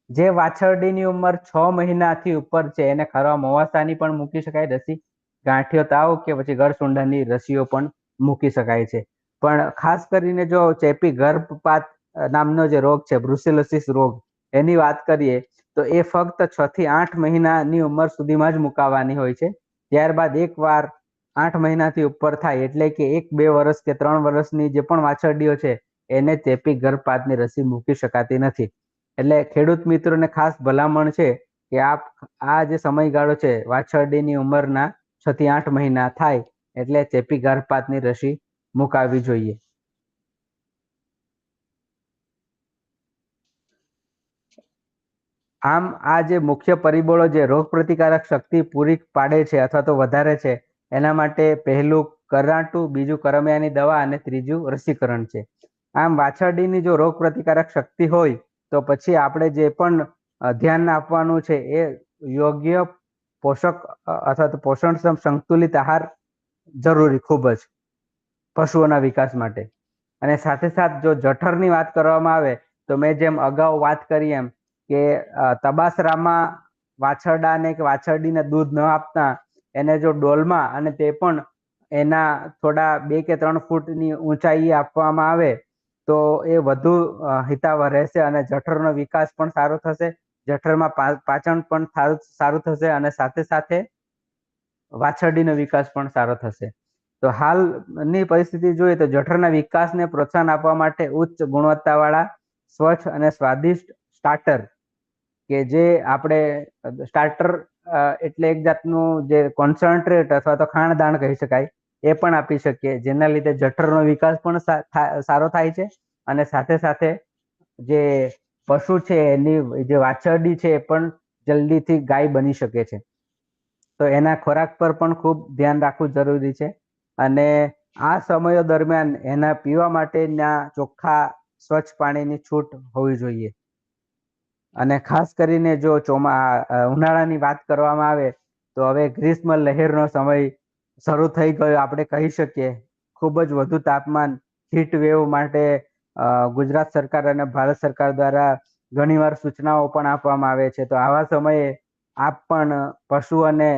જે વાછરડીની ઉંમર 6 મહિનાથી ઉપર છે એને ખરવા મોવાસાની પણ મૂકી શકાય રસી, ગાંઠિયો તાવ કે પછી ગળસુંડાની રસીઓ પણ મૂકી શકાય છે. પણ ખાસ કરીને જો ચેપી ગર્ભપાત નામનો જે રોગ છે, બ્રુસેલોસિસ રોગ, એની વાત કરીએ તો એ ફક્ત 6 થી 8 મહિનાની ઉંમર સુધીમાં જ મુકાવવાની હોય છે. ત્યારબાદ એકવાર 8 મહિનાથી ઉપર થાય એટલે કે 1-2 વર્ષ કે 3 વર્ષની જે પણ વાછરડીઓ છે એને ચેપી ગર્ભપાતની રસી મૂકી શકાતી નથી. એટલે ખેડૂત મિત્રોને ખાસ ભલામણ છે કે આ જે સમયગાળો છે વાછરડીની ઉંમરના 6 થી 8 મહિના થાય એટલે ચેપી ગર્ભપાતની રસી મુકાવવી જોઈએ. આમ આ જે મુખ્ય પરિબળો જે રોગ પ્રતિકારક શક્તિ પૂરી પાડે છે અથવા તો વધારે છે, એના માટે પહેલું કરાંટું, બીજું કરમિયાની દવા અને ત્રીજું રસીકરણ છે. આમ વાછરડીની જો રોગ પ્રતિકારક શક્તિ હોય તો પછી આપણે જે પણ ધ્યાન આપવાનું છે એ યોગ્ય પોષક અથવા તો પોષણક્ષમ સંતુલિત આહાર જરૂરી ખૂબ જ પશુઓના વિકાસ માટે. અને સાથે સાથ જો જઠરની વાત કરવામાં આવે તો મેં જેમ અગાઉ વાત કરી એમ કે તબાસરામાં વાછરડાને કે વાછરડીને દૂધ ન આપતા એને જો ડોલમાં અને તે પણ એના થોડા 2 કે 3 ફૂટની ઊંચાઈએ આપવામાં આવે તો એ વધુ હિતાવહ રહેશે અને જઠરનો વિકાસ પણ સારો થશે, જઠરમાં પાચન પણ સારું થશે અને સાથે સાથે વાછરડીનો વિકાસ પણ સારો થશે. તો હાલની પરિસ્થિતિ જોઈએ તો જઠરના વિકાસને પ્રોત્સાહન આપવા માટે ઉચ્ચ ગુણવત્તાવાળા સ્વચ્છ અને સ્વાદિષ્ટ સ્ટાર્ટર, કે જે આપણે સ્ટાર્ટર એટલે એક જાતનું જે કોન્સન્ટ્રેટ અથવા તો ખાણદાણ કહી શકાય, એ પણ આપી શકીએ, જેના લીધે જઠરનો વિકાસ પણ સારો થાય છે અને સાથે સાથે જે પશુ છે એની જે વાછરડી છે એ પણ જલ્દીથી ગાય બની શકે છે. તો એના ખોરાક પર પણ ખૂબ ધ્યાન રાખવું જરૂરી છે અને આ સમયો દરમિયાન એના પીવા માટેના ચોખ્ખા સ્વચ્છ પાણીની છૂટ હોવી જોઈએ. અને ખાસ કરીને જો ઉનાળાની વાત કરવામાં આવે તો હવે ગ્રીષ્મ લહેરનો સમય શરૂ થઈ ગયો આપણે કહી શકીએ. ખૂબ જ વધુ તાપમાન, હીટ વેવ માટે ગુજરાત સરકાર અને ભારત સરકાર દ્વારા ઘણીવાર સૂચનાઓ પણ આપવામાં આવે છે. તો આવા સમયે આપ પણ પશુઓને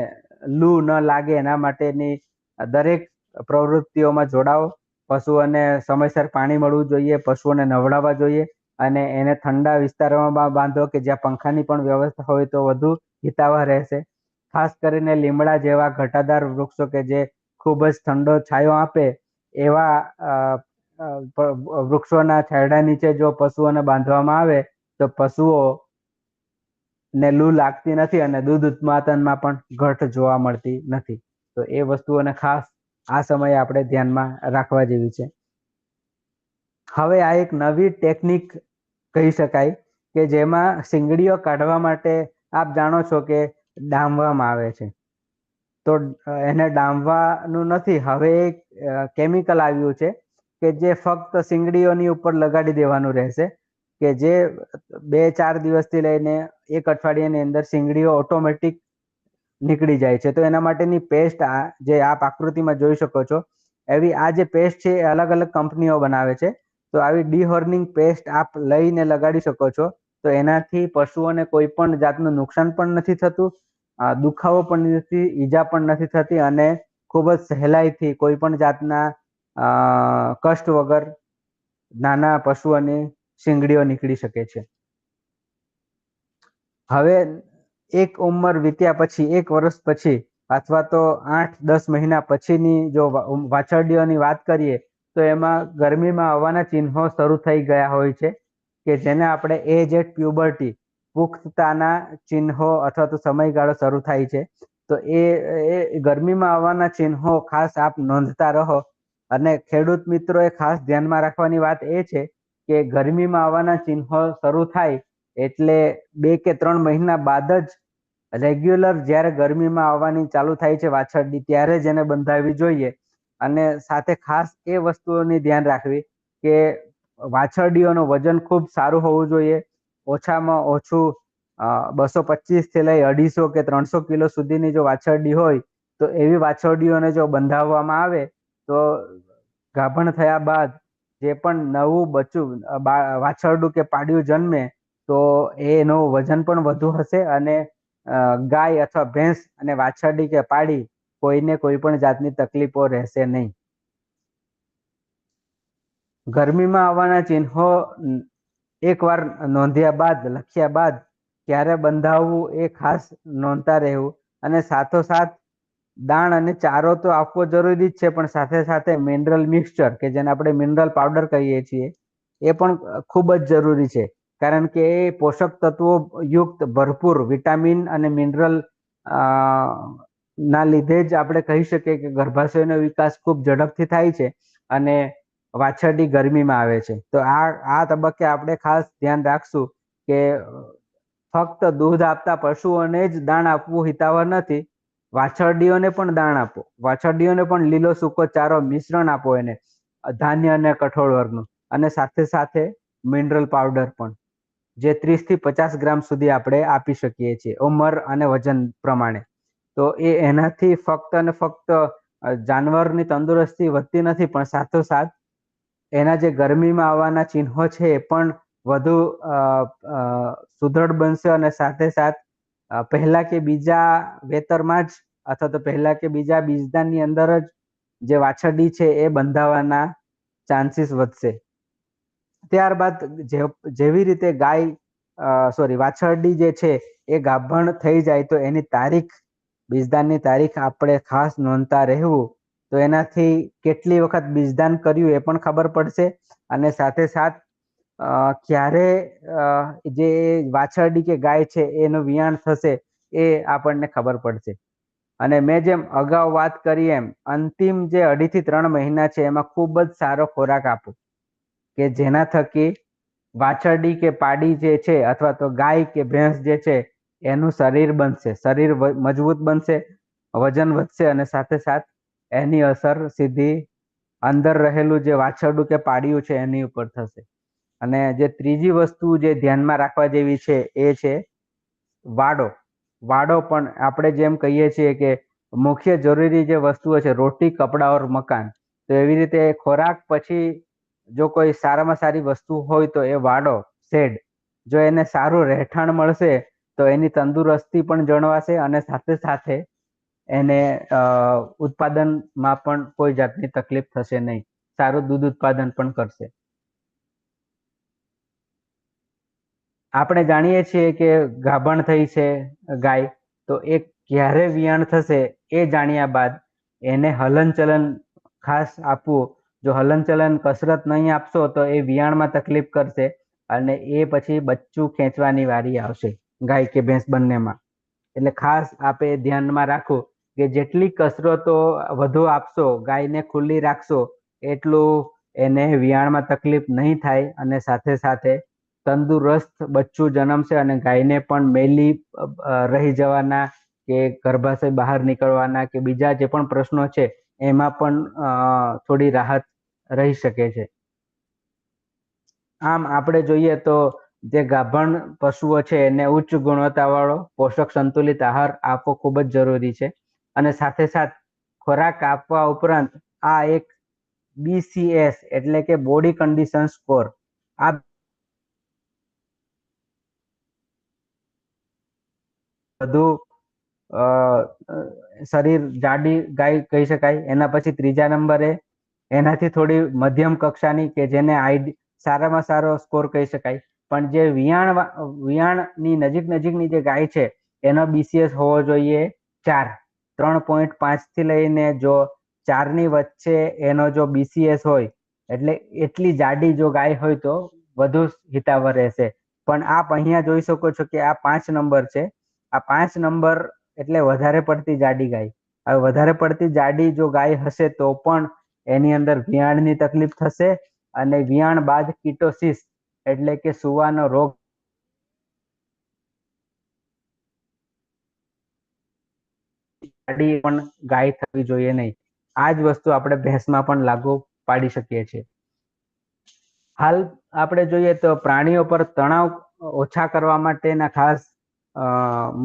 લૂ ન લાગે એના માટેની દરેક પ્રવૃત્તિઓમાં જોડાઓ. પશુઓને સમયસર પાણી મળવું જોઈએ, પશુઓને નવડાવવા જોઈએ અને એને ઠંડા વિસ્તારોમાં બાંધો કે જ્યાં પંખાની પણ વ્યવસ્થા હોય તો વધુ હિતાવહ રહેશે. ખાસ કરીને લીમડા જેવા ઘટાદાર વૃક્ષો કે જે ખૂબ જ ઠંડો છાંયો આપે એવા વૃક્ષોના છાંયડા નીચે જો પશુઓને બાંધવામાં આવે તો પશુઓ ને લૂ લાગતી નથી અને દૂધ ઉત્પાદનમાં પણ ઘટ જોવા મળતી નથી. તો એ વસ્તુઓને ખાસ આ સમયે આપણે ધ્યાનમાં રાખવા જેવી છે. હવે આ એક નવી ટેકનિક કહી શકાય કે જેમાં શીંગડીઓ કાઢવા માટે આપ જાણો છો કે ડામવામાં આવે છે. તો એને ડામવાનું નથી, હવે એક કેમિકલ આવ્યું છે કે જે ફક્ત શીંગડીઓની ઉપર લગાડી દેવાનું રહેશે, કે જે 2-4 દિવસથી લઈને 1 અઠવાડિયાની અંદર શીંગડીઓ ઓટોમેટિક નીકળી જાય છે. તો એના માટેની પેસ્ટ જે આપ આકૃતિમાં જોઈ શકો છો એવી આ જે પેસ્ટ છે એ અલગ અલગ કંપનીઓ બનાવે છે. તો આવી ડીહોર્નિંગ પેસ્ટ આપ લઈને લગાડી શકો છો. તો એનાથી પશુઓને કોઈ પણ જાતનું નુકસાન પણ નથી થતું દુખાવો પણ નથી, ઈજા પણ નથી થતી અને ખૂબ જ સહેલાઈથી કોઈ પણ જાતના કષ્ટ વગર નાના પશુઓની શીંગડીઓ નીકળી શકે છે. હવે એક ઉંમર વીત્યા પછી, 1 વર્ષ પછી અથવા તો 8-10 મહિના પછીની જો વાછરડીઓની વાત કરીએ તો એમાં ગરમીમાં આવવાના ચિહ્નો શરૂ થઈ ગયા હોય છે, કે જેને આપણે એજ એટ પ્યુબર્ટી, પુખ્તતાના ચિહ્નો અથવા તો સમયગાળો શરૂ થાય છે. તો એ ગરમીમાં આવવાના ચિહ્નો ખાસ આપ નોંધતા રહો. અને ખેડૂત મિત્રોએ ખાસ ધ્યાનમાં રાખવાની વાત એ છે કે ગરમીમાં આવવાના ચિહ્નો શરૂ થાય એટલે 2 કે 3 મહિના બાદ જ રેગ્યુલર જ્યારે ગરમીમાં આવવાની ચાલુ થાય છે વાછરડી, ત્યારે જ એને બંધાવવી જોઈએ. અને સાથે ખાસ એ વસ્તુઓની ધ્યાન રાખવી કે વાછરડીઓનું વજન ખૂબ સારું હોવું જોઈએ. ઓછામાં ઓછું 225 થી લઈ 250 કે 300 કિલો સુધીની જો વાછરડી હોય તો એવી વાછરડીઓને જો બંધાવવામાં આવે તો ગાભણ થયા બાદ જે પણ નવું બચ્ચું વાછરડું કે પાડ્યું જન્મે તો એનું વજન પણ વધુ હશે અને ગાય અથવા ભેંસ અને વાછરડી કે પાડી કોઈને કોઈ પણ જાતની તકલીફો રહેશે નહીં. ગરમીમાં આવવાના ચિહ્નો એકવાર નોંધ્યા બાદ, લખ્યા બાદ ક્યારે બંધાવવું એ ખાસ નોંધતા રહેવું. અને સાથોસાથ દાણ અને ચારો તો આપવો જરૂરી જ છે, પણ સાથે સાથે મિનરલ મિક્સચર કે જેને આપણે મિનરલ પાવડર કહીએ છીએ એ પણ ખૂબ જ જરૂરી છે. કારણ કે એ પોષક તત્વો યુક્ત ભરપૂર વિટામિન અને મિનરલ ના લીધે જ આપણે કહી શકીએ કે ગર્ભાશયનો વિકાસ ખૂબ ઝડપથી થાય છે અને વાછરડી ગરમીમાં આવે છે. તો આ તબક્કે આપણે ખાસ ધ્યાન રાખશું કે ફક્ત દૂધ આપતા પશુઓને જ દાણ આપવું હિતાવહ નથી, વાછરડીઓને પણ દાણ આપો, વાછરડીઓને પણ લીલો સૂકો ચારો મિશ્રણ આપો, એને ધાન્ય અને કઠોળ વર્ગનું, અને સાથે સાથે મિનરલ પાવડર પણ, જે 30 થી 50 ગ્રામ સુધી આપણે આપી શકીએ છીએ ઉંમર અને વજન પ્રમાણે. તો એનાથી ફક્ત અને ફક્ત જાનવરની તંદુરસ્તી વધતી નથી, પણ સાથોસાથ એના જે ગરમીમાં આવવાના ચિહ્નો છે એ પણ વધુ સુદૃઢ બનશે. અને સાથે સાથ પહેલા કે બીજા વેતરમાં જ અથવા તો પહેલા કે બીજા બીજદાનની અંદર જ જે વાછરડી છે એ બંધાવાના ચાન્સીસ વધશે. ત્યારબાદ જેવી રીતે વાછરડી જે છે એ ગાભણ થઈ જાય તો એની તારીખ, બીજદાનની તારીખ આપણે ખાસ નોંધતા રહેવું. તો એનાથી કેટલી વખત બીજદાન કર્યું એ પણ ખબર પડશે અને સાથે સાથ ક્યારે જે વાછરડી કે ગાય છે એનું વિયાણ થશે એ આપણને ખબર પડશે. અને મેં જેમ અગાઉ વાત કરી એમ અંતિમ જે 2.5 થી 3 મહિના છે એમાં ખૂબ જ સારો ખોરાક આપો કે જેના થકી વાછરડી કે પાડી જે છે અથવા તો ગાય કે ભેંસ જે છે એનું શરીર બનશે, શરીર મજબૂત બનશે, વજન વધશે અને સાથે સાથ એની અસર સીધી અંદર રહેલું જે વાછરડું કે પાડ્યું છે એની ઉપર થશે. અને જે ત્રીજી વસ્તુ જે ધ્યાનમાં રાખવા જેવી છે એ છે વાડો. વાડો પણ આપણે જેમ કહીએ છીએ કે મુખ્ય જરૂરી જે વસ્તુઓ છે રોટી, કપડા ઓર મકાન, તો એવી રીતે ખોરાક પછી જો કોઈ સારામાં સારી વસ્તુ હોય તો એ વાડો, શેડ. જો એને સારું રહેઠાણ મળશે તો એની તંદુરસ્તી પણ જળવાશે અને સાથે સાથે એને ઉત્પાદનમાં પણ કોઈ જાતની તકલીફ થશે નહીં, સારું દૂધ ઉત્પાદન પણ કરશે. આપણે જાણીએ છીએ કે ગાભણ થઈ છે ગાય, તો એ ક્યારે વિયાણ થશે એ જાણ્યા બાદ એને હલનચલન ખાસ આપવું. જો હલનચલન કસરત નહીં આપશો તો એ વિયાણમાં તકલીફ કરશે અને એ પછી બચ્ચું ખેંચવાની વારી આવશે ગાય કે ભેંસ બંનેમાં. એટલે ખાસ આપે ધ્યાનમાં રાખવું કે જેટલી કસરતો વધુ આપશો, ગાયને ખુલ્લી રાખશો, એટલું એને વિયાણમાં તકલીફ નહીં થાય અને સાથે સાથે તંદુરસ્ત બચ્ચું જન્મશે અને ગાયને પણ મેલી રહી જવાના કે ગર્ભાશય બહાર નીકળવાના કે બીજા જે પણ પ્રશ્નો છે એમાં પણ થોડી રાહત રહી શકે છે. આમ આપણે જોઈએ તો જે ગાભણ પશુઓ છે એને ઉચ્ચ ગુણવત્તાવાળો પોષક સંતુલિત આહાર આપવો ખૂબ જ જરૂરી છે. અને સાથે સાથ ખોરાક આપવા ઉપરાંત આ એક BCS એટલે કે બોડી કન્ડિશન સ્કોર, આ વધુ અ, અ, શરીર જાડી ગાય કહી શકાય. એના પછી ત્રીજા નંબરે એનાથી થોડી મધ્યમ કક્ષાની કે જેને સારામાં સારો સ્કોર કહી શકાય. પણ જે વિયાણની નજીકની જે ગાય છે એનો બીસીએસ હોવો જોઈએ 4. 3.5 થી લઈને જો 4 ની વચ્ચે એનો જો બીસીએસ હોય, એટલે એટલી જાડી જો ગાય હોય તો વધુ હિતાવહ રહેશે. પણ આપ અહીંયા જોઈ શકો છો કે આ 5 નંબર છે. આ 5 નંબર એટલે વધારે પડતી જાડી ગાય. હવે વધારે પડતી જાડી જો ગાય હશે તો પણ એની અંદર વિયાણની તકલીફ થશે, અને વિયાણ બાદ કીટોસિસ એટલે કે સુવાનો રોગ જાડી પણ ગાય થવી જોઈએ નહીં. આ જ વસ્તુ આપણે ભેંસમાં પણ લાગુ પાડી શકીએ છીએ. હાલ આપણે જોઈએ તો પ્રાણીઓ પર તણાવ ઓછા કરવા માટેના ખાસ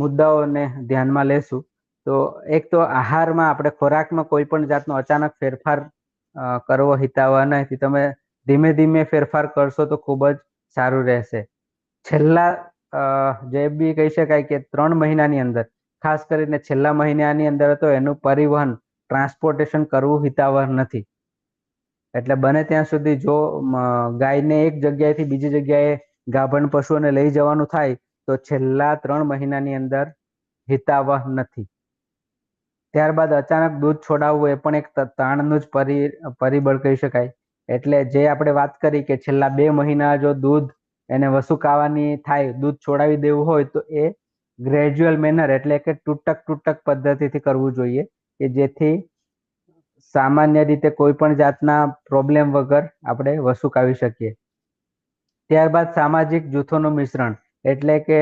મુદ્દાઓને ધ્યાનમાં લેશું. તો એક તો આહારમાં આપણે ખોરાકમાં કોઈ પણ જાતનો અચાનક ફેરફાર કરવો હિતાવહ નથી. તમે ધીમે ધીમે ફેરફાર કરશો તો ખૂબ જ સારું રહેશે. છેલ્લા જે બી કહી શકાય કે 3 મહિનાની અંદર, ખાસ કરીને છેલ્લા મહિનાની અંદર તો એનું પરિવહન ટ્રાન્સપોર્ટેશન કરવું હિતાવહ નથી. એટલે બને ત્યાં સુધી જો ગાયને એક જગ્યાએથી બીજી જગ્યાએ ગાભણ પશુઓને લઈ જવાનું થાય તો છેલ્લા 3 મહિનાની અંદર હિતાવહ નથી. ત્યારબાદ અચાનક દૂધ છોડાવવું એ પણ એક તાણનું જ પરિબળ કહી શકાય. એટલે જે આપણે વાત કરી કે છેલ્લા 2 મહિના જો દૂધ એને વસુકાવાની થાય, દૂધ છોડાવી દેવું હોય તો એ ગ્રેજ્યુઅલ મેનર એટલે કે તૂટક પદ્ધતિથી કરવું જોઈએ, કે જેથી સામાન્ય રીતે કોઈ પણ જાતના પ્રોબ્લેમ વગર આપણે વસુકાવી શકીએ. ત્યારબાદ સામાજિક જૂથોનું મિશ્રણ એટલે કે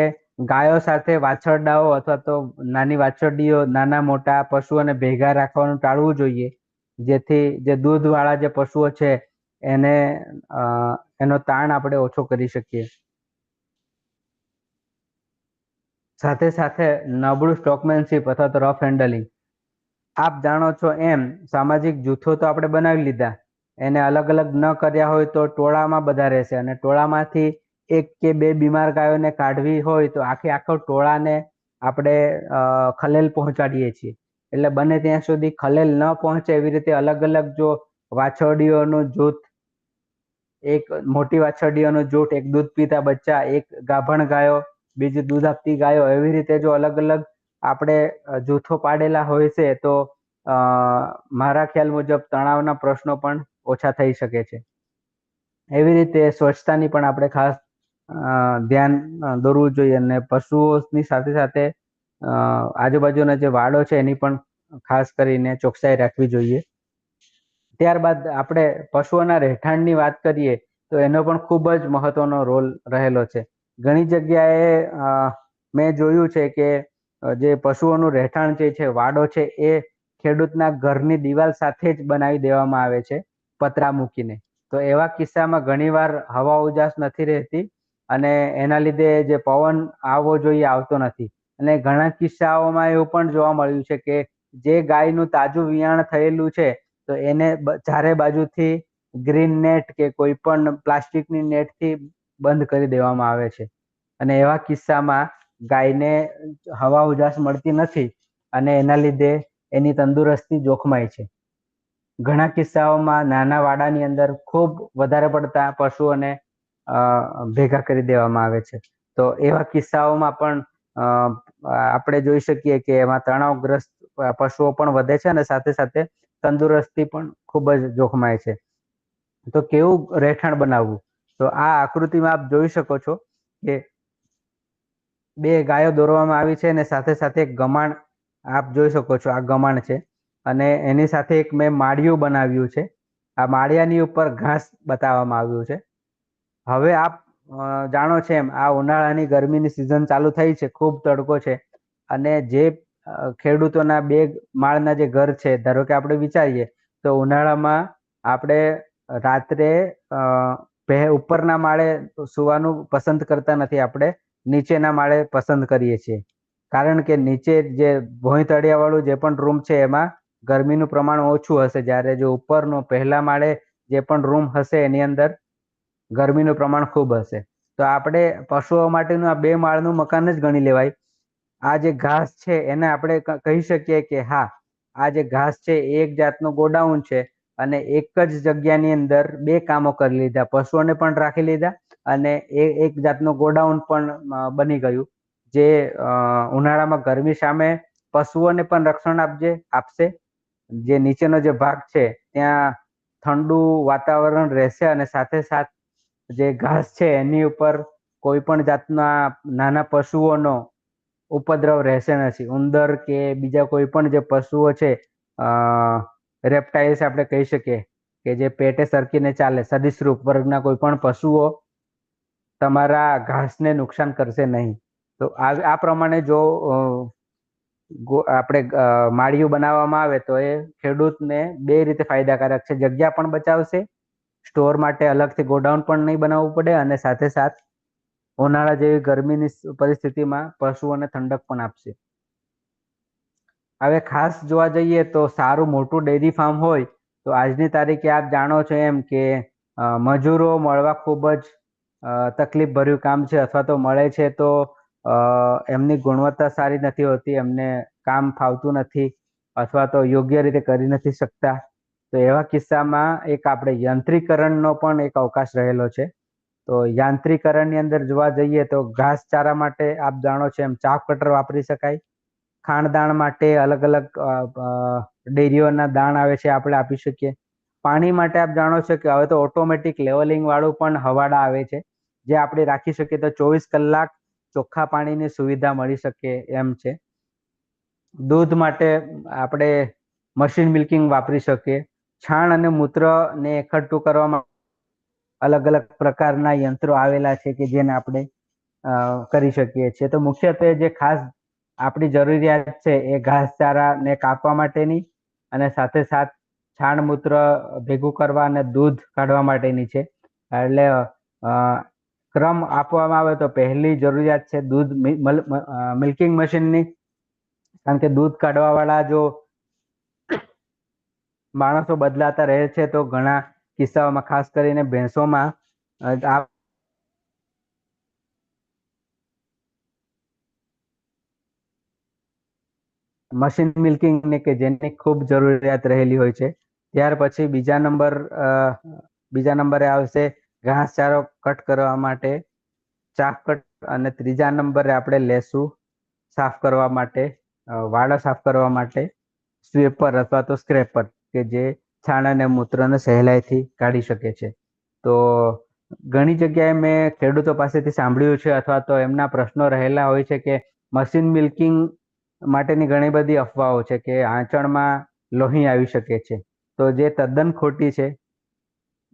ગાયો સાથે વાછરડાઓ અથવા તો નાની વાછરડીઓ, નાના મોટા પશુઓને ભેગા રાખવાનું ટાળવું જોઈએ, જેથી જે દૂધવાળા જે પશુઓ છે એને એનો તાણ આપણે ઓછો કરી શકીએ. સાથે સાથે નબળું સ્ટોકમેનશીપ અથવા તો રફ હેન્ડલિંગ. આપ જાણો છો એમ સામાજિક જૂથો તો આપણે બનાવી લીધા, એને અલગ અલગ ન કર્યા હોય તો ટોળામાં બધા રહેશે, અને ટોળામાંથી 1 કે 2 બીમાર ગાયોને કાઢવી હોય તો આખો ટોળાને આપણે ખલેલ પહોંચાડીએ છીએ. એટલે બને ત્યાં સુધી ખલેલ ન પહોંચે એવી રીતે અલગ અલગ જો વાછરડીઓનું જૂથ, એક મોટી વાછરડીઓનું જૂથ, એક દૂધ પીતા બચ્ચા, એક ગાભણ ગાયો, બીજી દૂધ આપતી ગાયો, એવી રીતે જો અલગ અલગ આપણે જૂથો પાડેલા હોય છે તો મારા ખ્યાલ મુજબ તણાવના પ્રશ્નો પણ ઓછા થઈ શકે છે. એવી રીતે સ્વચ્છતાની પણ આપણે ખાસ ધ્યાન દોરવું જોઈએ, અને પશુઓની સાથે સાથે આજુબાજુના જે વાડો છે એની પણ ખાસ કરીને ચોકસાઈ રાખવી જોઈએ. ત્યારબાદ આપણે પશુઓના રહેઠાણની વાત કરીએ તો એનો પણ ખૂબ જ મહત્વનો રોલ રહેલો છે. ઘણી જગ્યાએ મેં જોયું છે કે જે પશુઓનું રહેઠાણ જે છે, વાડો છે, એ ખેડૂતના ઘરની દિવાલ સાથે જ બનાવી દેવામાં આવે છે પતરા મૂકીને. તો એવા કિસ્સામાં ઘણીવાર હવા ઉજાસ નથી રહેતી, અને એના લીધે જે પવન આવવો જોઈએ આવતો નથી. અને ઘણા કિસ્સાઓમાં એવું પણ જોવા મળ્યું છે કે જે ગાયનું તાજું વિયાણ થયેલું છે તો એને ચારે બાજુથી ગ્રીન નેટ કે કોઈ પણ પ્લાસ્ટિકની નેટથી બંધ કરી દેવામાં આવે છે, અને એવા કિસ્સામાં ગાયને હવા ઉજાસ મળતી નથી, અને એના લીધે એની તંદુરસ્તી જોખમાય છે. ઘણા કિસ્સાઓમાં નાના વાડાની અંદર ખૂબ વધારે પડતા પશુઓને ભેગા કરી દેવામાં આવે છે. તો એવા કિસ્સાઓમાં પણ આપણે જોઈ શકીએ કે એમાં તણાવગ્રસ્ત પશુઓ પણ વધે છે, અને સાથે સાથે તંદુરસ્તી પણ ખૂબ જ જોખમાય છે. તો કેવું રહેઠાણ બનાવવું? તો આ આકૃતિમાં આપ જોઈ શકો છો કે 2 ગાયો દોરવામાં આવી છે, અને સાથે સાથે એક ગમાણ આપ જોઈ શકો છો. આ ગમાણ છે, અને એની સાથે એક મેં માળિયું બનાવ્યું છે. આ માળિયાની ઉપર ઘાસ બતાવવામાં આવ્યું છે. હવે આપ જાણો છો એમ આ ઉનાળાની ગરમીની સિઝન ચાલુ થઈ છે, ખૂબ તડકો છે, અને જે ખેડૂતોના 2 માળના જે ઘર છે, ધારો કે આપણે વિચારીએ તો ઉનાળામાં આપણે રાત્રે ઉપરના માળે સુવાનું પસંદ કરતા નથી, આપણે નીચેના માળે પસંદ કરીએ છીએ. કારણ કે નીચે જે ભોંય તળિયાવાળું જે પણ રૂમ છે એમાં ગરમીનું પ્રમાણ ઓછું હશે, જ્યારે જો ઉપરનો પહેલા માળે જે પણ રૂમ હશે એની અંદર ગરમીનું પ્રમાણ ખૂબ હશે. તો આપણે પશુઓ માટેનું આ 2 માળનું મકાન જ ગણી લેવાય. આ જે ઘાસ છે એને આપણે કહી શકીએ કે હા, આ જે ઘાસ છે એ એક જાતનું ગોડાઉન છે અને એક જ જગ્યાની અંદર બે કામો કરી લીધા, પશુઓને પણ રાખી લીધા અને એ એક જાતનું ગોડાઉન પણ બની ગયું, જે ઉનાળામાં ગરમી સામે પશુઓને પણ રક્ષણ આપશે. જે નીચેનો જે ભાગ છે ત્યાં ઠંડુ વાતાવરણ રહેશે અને સાથે સાથ જે ઘાસ છે એની ઉપર કોઈ પણ જાતના નાના પશુઓનો ઉપદ્રવ રહેશે નથી. ઉંદર કે બીજા કોઈ પણ જે પશુઓ છે, રેપ્ટાઇલ્સ આપણે કહી શકીએ કે જે પેટે સરકીને ચાલે, સરીસૃપ વર્ગના કોઈ પણ પશુઓ તમારા ઘાસને નુકસાન કરશે નહીં. તો આ પ્રમાણે જો આપણે માળિયું બનાવવામાં આવે તો એ ખેડૂતને બે રીતે ફાયદાકારક છે. જગ્યા પણ બચાવશે, સ્ટોર માટે અલગથી ગોડાઉન પણ નહીં બનાવવું પડે અને સાથે સાથ ઉનાળા જેવી ગરમીની પરિસ્થિતિમાં પશુઓને ઠંડક પણ આપશે. હવે ખાસ જોવા જઈએ તો સારું મોટું ડેરી ફાર્મ હોય તો આજની તારીખે આપ જાણો છો એમ કે મજૂરો મળવા ખૂબ જ તકલીફ ભર્યું કામ છે, અથવા તો મળે છે તો એમની ગુણવત્તા સારી નથી હોતી, એમને કામ ફાવતું નથી અથવા તો યોગ્ય રીતે કરી નથી શકતા. તો એવા કિસ્સામાં એક આપણે યંત્રીકરણનો પણ એક અવકાશ રહેલો છે. તો યાંત્રિકરણની અંદર જોવા જઈએ તો ઘાસચારા માટે આપ જાણો છો એમ ચાફ કટર વાપરી શકાય. ખાણદાણ માટે અલગ અલગ ડેરીઓના દાણ આવે છે, આપણે આપી શકીએ. પાણી માટે આપ જાણો છો કે હવે તો ઓટોમેટિક લેવલિંગ વાળું પણ હવાડા આવે છે, જે આપણે રાખી શકીએ તો 24 કલાક ચોખ્ખા પાણીની સુવિધા મળી શકે એમ છે. દૂધ માટે આપણે મશીન મિલ્કિંગ વાપરી શકીએ. છાણ અને મૂત્રને એકઠું કરવામાં અલગ અલગ પ્રકારના યંત્રો આવેલા છે કે જેને આપણે કરી શકીએ છીએ. તો મુખ્યત્વે જે ખાસ આપણી જરૂરિયાત છે એ ઘાસચારાને કાપવા માટેની અને સાથે સાથ છાણ મૂત્ર ભેગું કરવા અને દૂધ કાઢવા માટેની છે. એટલે ક્રમ આપવામાં આવે તો પહેલી જરૂરિયાત છે દૂધ મિલ્કિંગ મશીનની, કારણ કે દૂધ કાઢવા વાળા જો માણસો બદલાતા રહે છે તો ઘણા કિસ્સાઓમાં ખાસ કરીને ભેંસોમાં આ મશીન મિલ્કિંગ ને કે જેની ખૂબ જરૂરિયાત રહેલી હોય છે. ત્યાર પછી બીજા નંબરે આવશે ઘાસચારો કટ કરવા માટે ચાફ કટ, અને ત્રીજા નંબરે આપણે લેશું સાફ કરવા માટે, વાડા સાફ કરવા માટે સ્વેપર અથવા તો સ્ક્રેપર કે જે છાણ અને મૂત્રને સહેલાઈથી કાઢી શકે છે. તો ઘણી જગ્યાએ મેં ખેડૂતો પાસેથી સાંભળ્યું છે અથવા તો એમના પ્રશ્નો રહેલા હોય છે કે મશીન મિલ્કિંગ માટેની ઘણી બધી અફવાઓ છે કે આંચળમાં લોહી આવી શકે છે, તો જે તદ્દન ખોટી છે.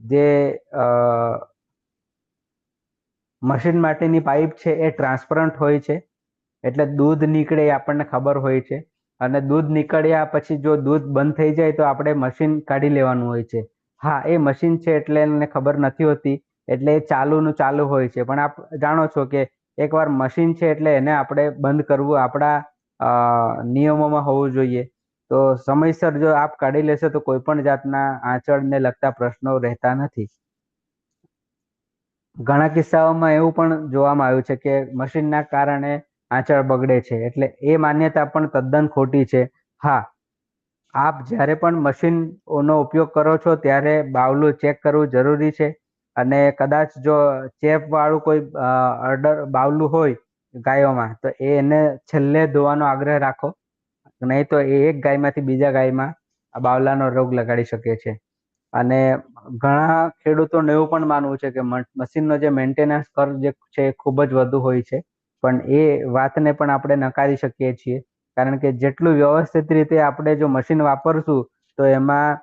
જે મશીન માટેની પાઇપ છે એ ટ્રાન્સપરન્ટ હોય છે, એટલે દૂધ નીકળે એ આપણને ખબર હોય છે, અને દૂધ નીકળ્યા પછી જો દૂધ બંધ થઈ જાય તો આપણે મશીન કાઢી લેવાનું હોય છે. હા, એ મશીન છે એટલે એને ખબર નથી હોતી, એટલે એ ચાલુનું ચાલુ હોય છે. પણ આપ જાણો છો કે એકવાર મશીન છે એટલે એને આપણે બંધ કરવું આપણા નિયમોમાં હોવું જોઈએ. તો સમયસર જો આપ કાઢી લેશો તો કોઈ પણ જાતના આંચળને લગતા પ્રશ્નો રહેતા નથી. ઘણા કિસ્સાઓમાં એવું પણ જોવામાં આવ્યું છે કે મશીનના કારણે આંચળ બગડે છે, એટલે એ માન્યતા પણ તદ્દન ખોટી છે. હા, આપ જ્યારે પણ મશીનનો ઉપયોગ કરો છો ત્યારે બાવલું ચેક કરવું જરૂરી છે, અને કદાચ જો ચેપ વાળું કોઈ બાવલું હોય ગાયોમાં તો એને છેલ્લે ધોવાનો આગ્રહ રાખો, નહીં તો એ એક ગાયમાંથી બીજા ગાયમાં આ બાવલાનો રોગ લગાડી શકે છે. અને ઘણા ખેડૂતોને એવું પણ માનવું છે કે મશીનનો જે મેન્ટેનન્સ ખર્ચ જે છે એ ખૂબ જ વધુ હોય છે, પણ એ વાતને પણ આપણે નકારી શકીએ છીએ, કારણ કે જેટલું વ્યવસ્થિત રીતે આપણે જો મશીન વાપરશું તો એમાં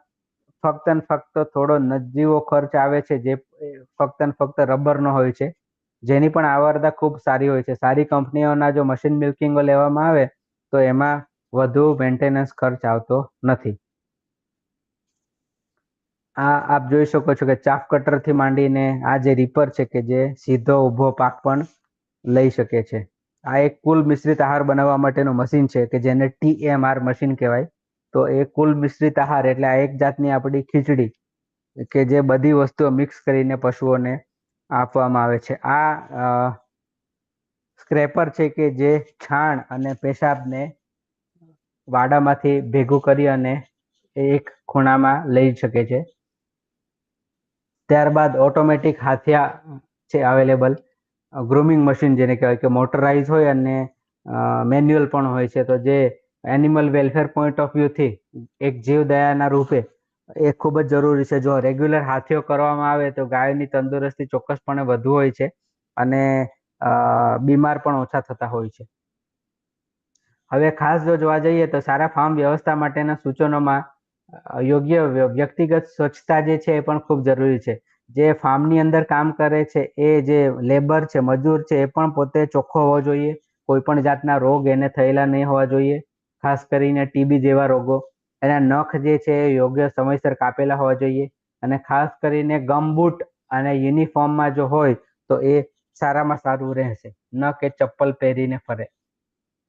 ફક્ત ને ફક્ત થોડો નજીવો ખર્ચ આવે છે, જે ફક્ત ને ફક્ત રબરનો હોય છે, જેની પણ આવરદા ખૂબ સારી હોય છે. સારી કંપનીઓના જો મશીન મિલ્કિંગો લેવામાં આવે તો એમાં વધુ મેન્ટેનન્સ ખર્ચ આવતો નથી. આ આપ જોઈ શકો છો કે ચાફ કટરથી માંડીને આ જે રીપર છે કે જે સીધો ઊભો પાક પણ લઈ શકે છે. આ એક કુલ મિશ્રિત આહાર બનાવવા માટેનું મશીન છે કે જેને TMR મશીન કહેવાય. તો એ કુલ મિશ્રિત આહાર એટલે આ એક જાતની આપણી ખીચડી કે જે બધી વસ્તુઓ મિક્સ કરીને પશુઓને આપવામાં આવે છે. આ સ્ક્રેપર છે કે જે છાણ અને પેશાબને વાડામાંથી ભેગું કરી અને એક ખૂણામાં લઈ શકે છે. ત્યારબાદ ઓટોમેટિક હાથિયા છે અવેલેબલ, ગ્રૂમિંગ મશીન જેને કહેવાય કે મોટરાઇઝ હોય અને મેન્યુઅલ પણ હોય છે. તો જે એનિમલ વેલફેર પોઈન્ટ ઓફ વ્યૂથી એક જીવદયાના રૂપે એ ખૂબ જ જરૂરી છે. જો રેગ્યુલર હાથીઓ કરવામાં આવે તો ગાયની તંદુરસ્તી ચોક્કસપણે વધુ હોય છે અને બીમાર પણ ઓછા થતા હોય છે. હવે ખાસ જો જોવા જઈએ તો સારા ફાર્મ વ્યવસ્થા માટેના સૂચનોમાં યોગ્ય વ્યક્તિગત સ્વચ્છતા જે છે એ પણ ખૂબ જરૂરી છે. જે ફાર્મની અંદર કામ કરે છે એ જે લેબર છે, મજૂર છે, એ પણ પોતે ચોખ્ખો હોવો જોઈએ. કોઈ પણ જાતના રોગ એને થયેલા નહીં હોવા જોઈએ, ખાસ કરીને ટીબી જેવા રોગો. એના નખ જે છે એ યોગ્ય સમયસર કાપેલા હોવા જોઈએ અને ખાસ કરીને ગમબૂટ અને યુનિફોર્મમાં જો હોય તો એ સારામાં સારું રહેશે, ન કે ચપ્પલ પહેરીને ફરે.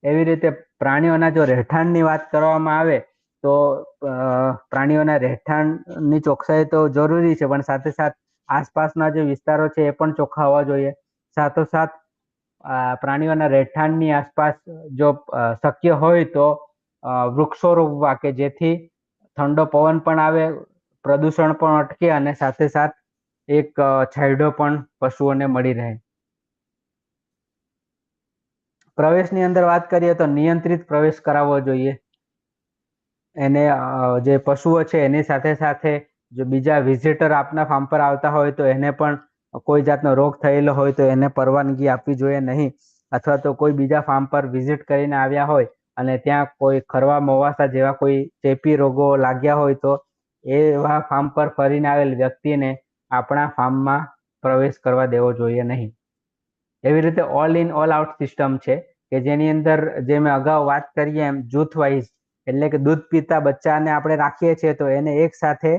એવી રીતે પ્રાણીઓના જો રહેઠાણની વાત કરવામાં આવે તો પ્રાણીઓના રહેઠાણની ચોકસાઈ તો જરૂરી છે, પણ સાથે સાથ આસપાસના જે વિસ્તારો છે એ પણ ચોખ્ખા હોવા જોઈએ. સાથોસાથ પ્રાણીઓના રહેઠાણની આસપાસ જો શક્ય હોય તો વૃક્ષો રોપવા કે જેથી ઠંડો પવન પણ આવે, પ્રદૂષણ પણ અટકે અને સાથે સાથ એક છાંયડો પણ પશુઓને મળી રહે. પ્રવેશની અંદર વાત કરીએ તો નિયંત્રિત પ્રવેશ કરાવવો જોઈએ. એને જે પશુઓ છે એની સાથે સાથે જો બીજા વિઝિટર આપના ફાર્મ પર આવતા હોય તો એને પણ કોઈ જાતનો રોગ થયેલો હોય તો એને પરવાનગી આપવી જોઈએ નહીં, અથવા તો કોઈ બીજા ફાર્મ પર વિઝિટ કરીને આવ્યા હોય અને ત્યાં કોઈ ખરવા મોવાસા જેવા કોઈ ચેપી રોગો લાગ્યા હોય તો એવા ફાર્મ પર ફરીને આવેલ વ્યક્તિને આપણા ફાર્મમાં પ્રવેશ કરવા દેવો જોઈએ નહીં. એવી રીતે all in all out system છે કે જેની અંદર જે મેં અગાઉ વાત કરીએ એમ જૂથ વાઇઝ, એટલે કે દૂધ પીતા બચ્ચાને આપણે રાખીએ છીએ તો એને એક સાથે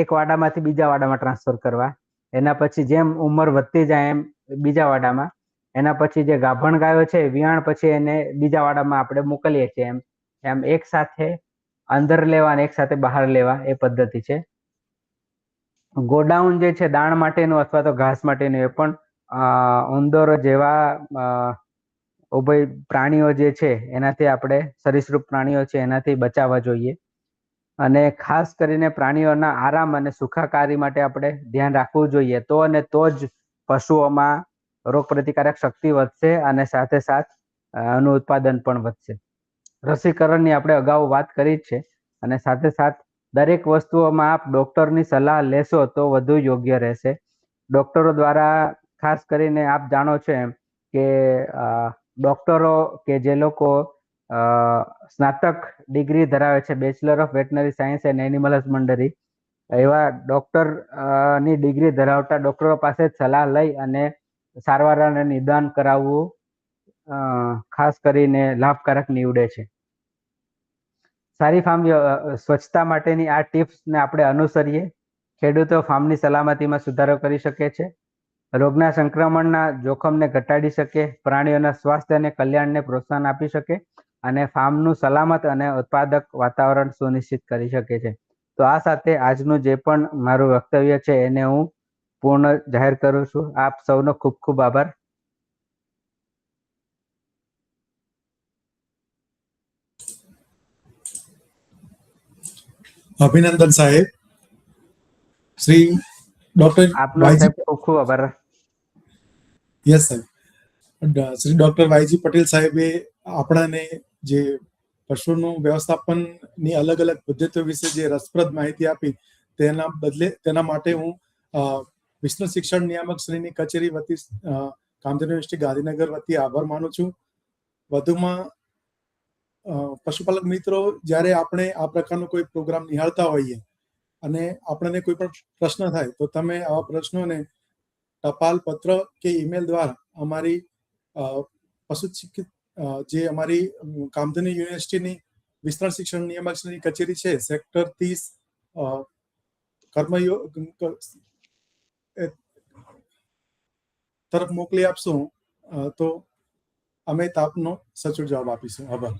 એક વાડામાંથી બીજા વાડામાં ટ્રાન્સફર કરવા. એના પછી જેમ ઉંમર વધતી જાય એમ બીજા વાડામાં. એના પછી જે ગાભણ ગાયો છે વિયાણ પછી એને બીજા વાડામાં આપણે મોકલીએ છીએ. એમ એક સાથે અંદર લેવા અને એક સાથે બહાર લેવા એ પદ્ધતિ છે. ગોડાઉન જે છે દાણ માટેનું અથવા તો ઘાસ માટેનું, એ પણ ઉંદર જેવા ઉભય પ્રાણીઓ જે છે એનાથી આપણે સરીસૃપ પ્રાણીઓ છે એનાથી બચાવવા જોઈએ. અને ખાસ કરીને પ્રાણીઓના આરામ અને સુખાકારી માટે આપણે ધ્યાન રાખવું જોઈએ. તો અને તો જ પશુઓમાં રોગ પ્રતિકારક શક્તિ વધશે અને સાથે સાથ આનું ઉત્પાદન પણ વધશે. રસીકરણની આપણે અગાઉ વાત કરી જ છે અને સાથે સાથ દરેક વસ્તુઓમાં આપ ડોક્ટરની સલાહ લેશો તો વધુ યોગ્ય રહેશે. ડોક્ટરો દ્વારા ખાસ કરીને આપ જાણો છો એમ કે ડોક્ટરો કે જે લોકો સ્નાતક ડિગ્રી ધરાવે છે, bachelor of veterinary science and animal husbandry, એવા ડોક્ટર ની ડિગ્રી ધરાવતા ડોક્ટરો પાસે સલાહ લઈ અને સારવાર અને નિદાન કરાવવું ખાસ કરીને લાભકારક નીવડે છે. સારી ફાર્મ સ્વચ્છતા માટેની આ ટિપ્સને આપણે અનુસરીએ, ખેડૂતો ફાર્મની સલામતીમાં સુધારો કરી શકે છે, રોગના સંક્રમણના જોખમને ઘટાડી શકે, પ્રાણીઓના સ્વાસ્થ્ય અને કલ્યાણને પ્રોત્સાહન આપી શકે અને ફાર્મનું સલામત અને ઉત્પાદક વાતાવરણ સુનિશ્ચિત કરી શકે છે. તો આ સાથે આજનું જે પણ મારું વક્તવ્ય છે એને હું પૂર્ણ જાહેર કરું છું. આપ સૌનો ખૂબ ખૂબ આભાર. અભિનંદન સાહેબ. શ્રી ડોક્ટર આપનો વાયજી, સાહેબ ખૂબ ખૂબ આભાર. યસ સાહેબ, શ્રી ડોક્ટર વાયજી પટેલ સાહેબે આપણાને જે પશુનું વ્યવસ્થાપનની અલગ અલગ પદ્ધતિઓ વિશે જે રસપ્રદ માહિતી આપી તેના માટે હું વિશ્વ શિક્ષણ નિયામક શ્રીની કચેરી વતી કામધેનુ યુનિવર્સિટી ગાંધીનગર વતી આભાર માનું છું. વધુમાં પશુપાલક મિત્રો, જ્યારે આપણે આ પ્રકારનો કોઈ પ્રોગ્રામ નિહાળતા હોઈએ અને આપણને કોઈ પણ પ્રશ્ન થાય તો તમે આવા પ્રશ્નોને ટપાલ, પત્ર કે ઈમેલ દ્વારા અમારી પશુ જે અમારી કામધેનુ યુનિવર્સિટીની વિસ્તરણ શિક્ષણ નિયામક શ્રીની કચેરી છે, સેક્ટર 30 કર્મયોગ તરફ મોકલી આપશું તો અમે આપનો સચોટ જવાબ આપીશું. આભાર.